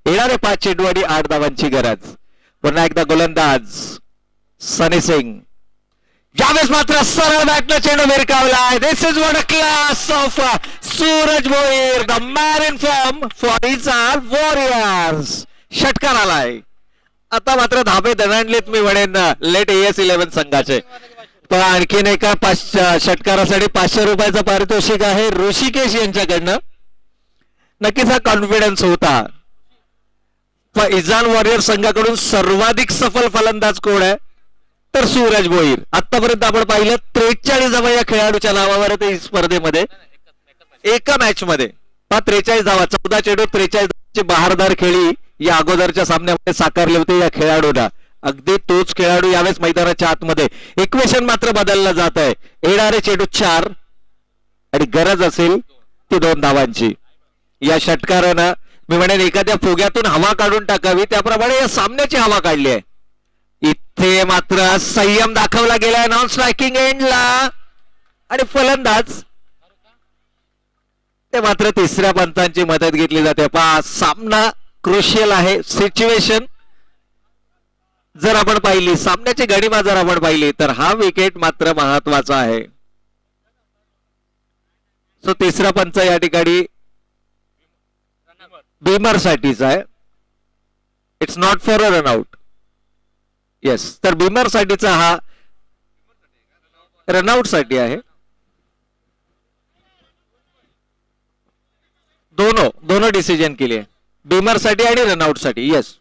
येणारे 5 चेंडू आणि 8 धावांची गरज. पुन्हा एकदा गोलंदाज सनी सिंग. यावेळेस मात्र सरळ बॅटनं चेंडू भिरकावलाय. This is what a class of Suraj Bhoir, the man in form for Izan warriors. षटकार आलाय. आता मात्र धाबे दणाणलेत मी म्हणेन लेट AS11 संघाचे. पण आणखीन एका षटकारासाठी 500 रुपयाचं पारितोषिक आहे ऋषिकेश यांच्याकडनं. नक्कीच हा कॉन्फिडन्स होता. पण इजान वॉरियर संघाकडून सर्वाधिक सफल फलंदाज कोण आहे तर सूरज भोईर. आतापर्यंत आपण पाहिलं 43 धावा या खेळाडूच्या नावावर ते स्पर्धेमध्ये एका मॅच मध्ये. 43 धावा, 14 चेंडू 43 धावांची बहारदार खेळी या अगोदरच्या सामन्यामध्ये साकारले होते या खेळाडूला. अगदी तोच खेळाडू यावेळेस मैदानाच्या आतमध्ये. इक्वेशन मात्र बदललं जात आहे. येणारे चेंडू 4 आणि गरज असेल ती 2 धावांची. या षटकारानं मी म्हणेन एखाद्या फुग्यातून हवा काढून टाकावी त्याप्रमाणे या सामन्याची हवा काढली आहे. इथे मात्र संयम दाखवला गेलाय नॉन स्ट्रायकिंग एंडला आणि फलंदाज ते मात्र तिसऱ्या पंचांची मदत घेतली जाते. पहा सामना क्रुशियल आहे. सिच्युएशन जर आपण पाहिली, सामन्याची गणिमा जर आपण पाहिली तर हा विकेट मात्र महत्वाचा आहे. सो तिसरा पंच या ठिकाणी बीमर साठीचा आहे. It's not for a run out. Yes, तर बीमर साठीचा हा रनआउट साठी आहे. दोनों डिसिजन केली आहे, बीमर साठी आणि रनआउट साठी. येस,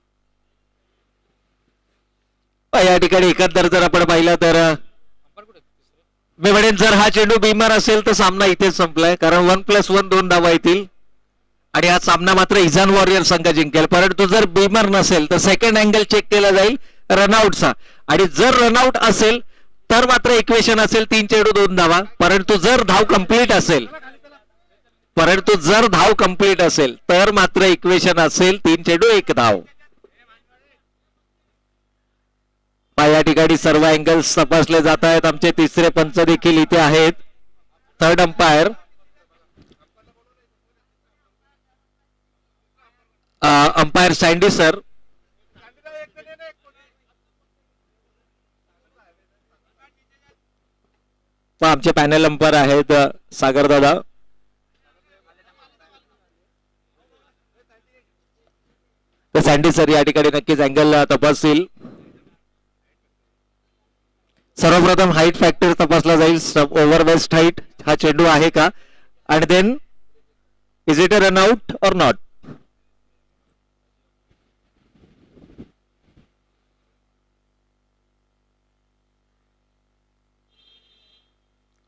या ठिकाणी एकंदर जर आपण पाहिलं तर मी म्हणेन जर हा चेंडू बीमर असेल तर सामना इथेच संपलाय, कारण 1+1 2 धावा येतील आणि हा सामना मात्र इझान वॉरियर संघ जिंकेल. परंतु जर बीमर नसेल तर सेकंड अँगल चेक केला जाईल रनआउटचा, आणि जर रनआउट असेल तर मात्र इक्वेशन असेल 3 चेंडू 2 धावा. परंतु जर धाव कंप्लीट असेल तर मात्र इक्वेशन असेल 3 चेंडू 1 धाव. या ठिकाणी सर्व अँगल्स तपासले जात आहेत. आमचे तिसरे पंच देखील इथे आहेत. Third umpire umpire sandy sir. आमचे पॅनल अंपायर आहेत सागर दादा. तर सँडी सर या ठिकाणी नक्कीच अँगल तपासतील. सर्वप्रथम हाईट फॅक्टर तपासला जाईल. ओव्हर वेस्ट हाईट हा चेंडू आहे का, आणि then is it a run out or not.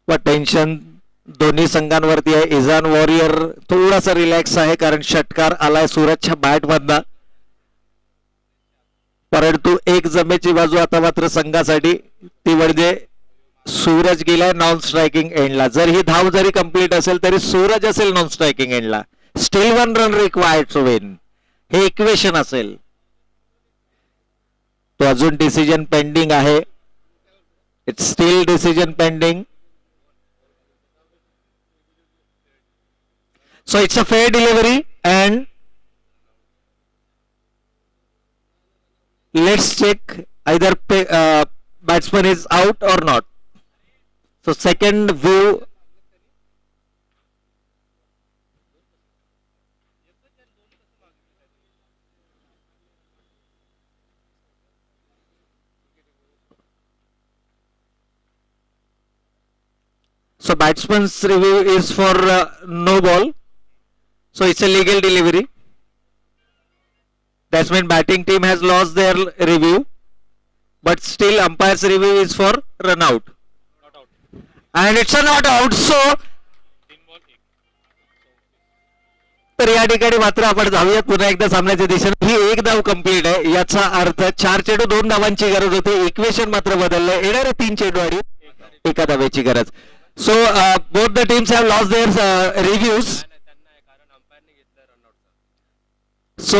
व टेन्शन दोन्ही संघांवरती आहे. इझान वॉरियर थोडासा रिलॅक्स आहे कारण षटकार आलाय सूरजच्या बॅट मधला. परंतु एक जमेची बाजू आता मात्र संघासाठी, ती म्हणजे सूरज गेलाय नॉन स्ट्रायकिंग एंडला. जर ही धाव जरी कंप्लीट असेल तरी सूरज असेल नॉन स्ट्रायकिंग एंडला. Still 1 run required to win, हे इक्वेशन असेल. तो अजून डिसिजन पेंडिंग आहे. It's still decision pending. So it's a fair delivery and let's check either batsman is out or not. So second view. So batsman's review is for no ball. So it's a legal delivery. That's mean batting team has lost their review, but still umpire's review is for run out. And it's a not out. So तर या ठिकाणी मात्र आपण जाऊयात पुन्हा एकदा सामन्याच्या दिशेने. ही 1 धाव कंप्लीट आहे, याचा अर्थ 4 चेंडू 2 धावांची गरज होती. इक्वेशन मात्र बदललंय. येणारे 3 चेंडू आणि 1 धावेची गरज. So both the teams have lost their reviews. So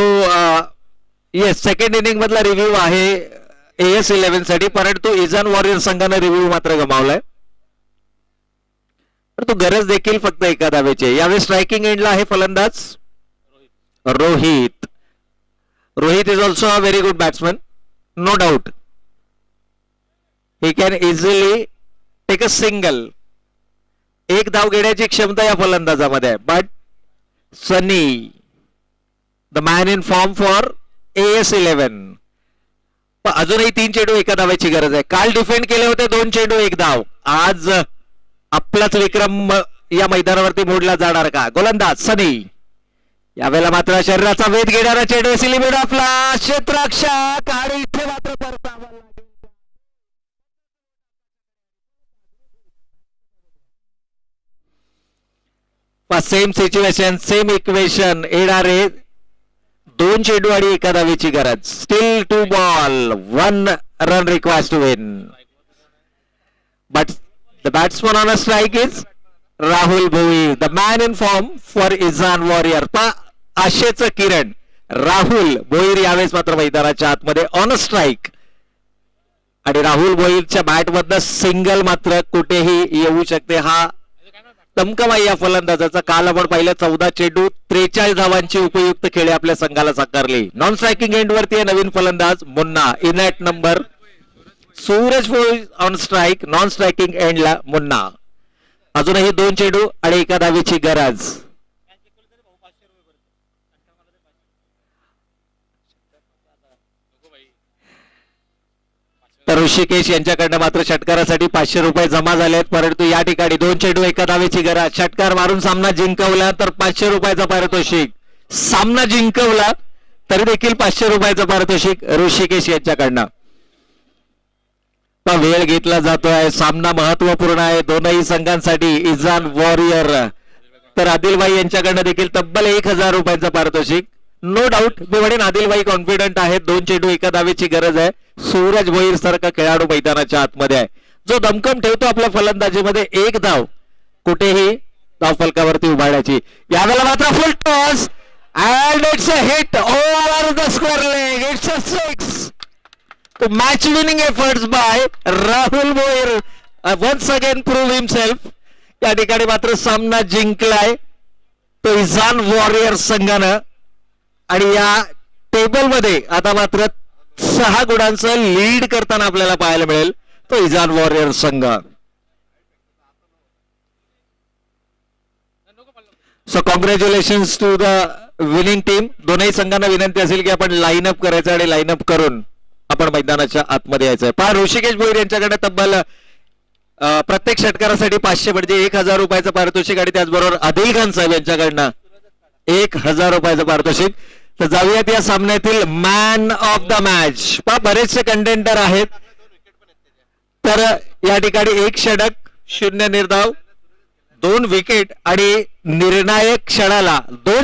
yes, second inning मधला रिव्ह्यू आहे AS 11 साठी, परंतु इझान वॉरियर संघाने रिव्ह्यू मात्र गमावलाय. परंतु गरज देखील फक्त 1 धावेची. यावेळी स्ट्रायकिंग एंडला आहे फलंदाज Rohit. Rohit is also a very good batsman, no doubt. He can easily take a single. 1 धाव घेण्याची क्षमता या फलंदाजामध्ये आहे. But Sunny, the man in form for AS 11. अजूनही 3 चेंडू 1 धावाची गरज आहे. काल डिफेंड केले होते 2 चेंडू 1 धाव. आज आपलाच विक्रम या मैदानावरती मोडला जाणार का. गोलंदाज सनी. यावेळेला मात्र शरीराचा वेध घेणारा चेंडू सिलिमिड आपला क्षेत्ररक्षक, आणि इथे मात्र परतावा लागेल. Same situation, same equation. येणारे 2 चेंडू आणि 1 धावेची गरज. Still 2 ball 1 run required to win. But the batsman on a strike is Rahul Bhoir, the man in form for Izan warrior. आशेचं किरण राहुल भोईर यावेळेस मात्र मैदानाच्या आतमध्ये ऑन अ स्ट्राइक, आणि राहुल भोईरच्या बॅट मधनं सिंगल मात्र कुठेही येऊ शकते. हा दमकम आहे या फलंदाजाचा. काल आपण पाहिलं 14 चेंडू 43 धावांची उपयुक्त खेळी आपल्या संघाला साकारली. नॉन स्ट्रायकिंग एंड वरती आहे नवीन फलंदाज Munna. In at number Suraj on strike, non striking एंडला मुन्ना. अजूनही 2 चेंडू आणि 1 धावेची गरज. तर ऋषिकेश यांच्याकडनं मात्र षटकारासाठी 500 रुपये जमा झालेत, परंतु या ठिकाणी 2 चेंडू 1 धावेची गरज. षटकार मारून सामना जिंकवला तर 500 रुपयाचा पारितोषिक. सामना जिंकवला तरी देखील 500 रुपयाचं पारितोषिक ऋषिकेश यांच्याकडनं. पण वेळ घेतला जातोय, सामना महत्वपूर्ण आहे दोनही संघांसाठी. इजान वॉरियर तर आदिलबाई यांच्याकडनं देखील तब्बल 1000 रुपयांचं पारितोषिक. नो डाऊट मी म्हणेन आदिलबाई कॉन्फिडंट आहेत. 2 चेंडू 1 धावेची गरज आहे. सूरज भोईर सारखा खेळाडू मैदानाच्या आतमध्ये आहे, जो दमखम ठेवतो आपल्या फलंदाजीमध्ये. 1 धाव कुठेही धावफलकावरती उभारण्याची. यावेळेला मात्र full toss and it's a hit over the square leg. It's a 6. So match winning efforts by Rahul Boyer once again prove himself. या ठिकाणी मात्र सामना जिंकलाय तो इजान वॉरियर संघानं. आणि या टेबल मध्ये आता मात्र 6 गुणांचं लीड करताना आपल्याला पाहायला मिळेल तो इजान वॉरियर संघ. So congratulations to the winning team. दोनही संघांना विनंती असेल की आपण लाईन अप करायचं आणि लाईन अप करून आपण मैदानाच्या आतमध्ये यायचंय. पहा ऋषिकेश भोईर यांच्याकडे तब्बल प्रत्येक षटकारासाठी 500 म्हणजे 1000 रुपयाचं पारितोषिक आणि त्याचबरोबर आदिल खान साहेब यांच्याकडनं 1000 रुपयाचं पारितोषिक. तर जाऊयात या सामन्यातील मॅन ऑफ द मॅच. पहा बरेचसे कंटेंडर आहेत. तर या ठिकाणी 1 षटक 0 निर्धाव 2 विकेट आणि निर्णायक क्षणाला 2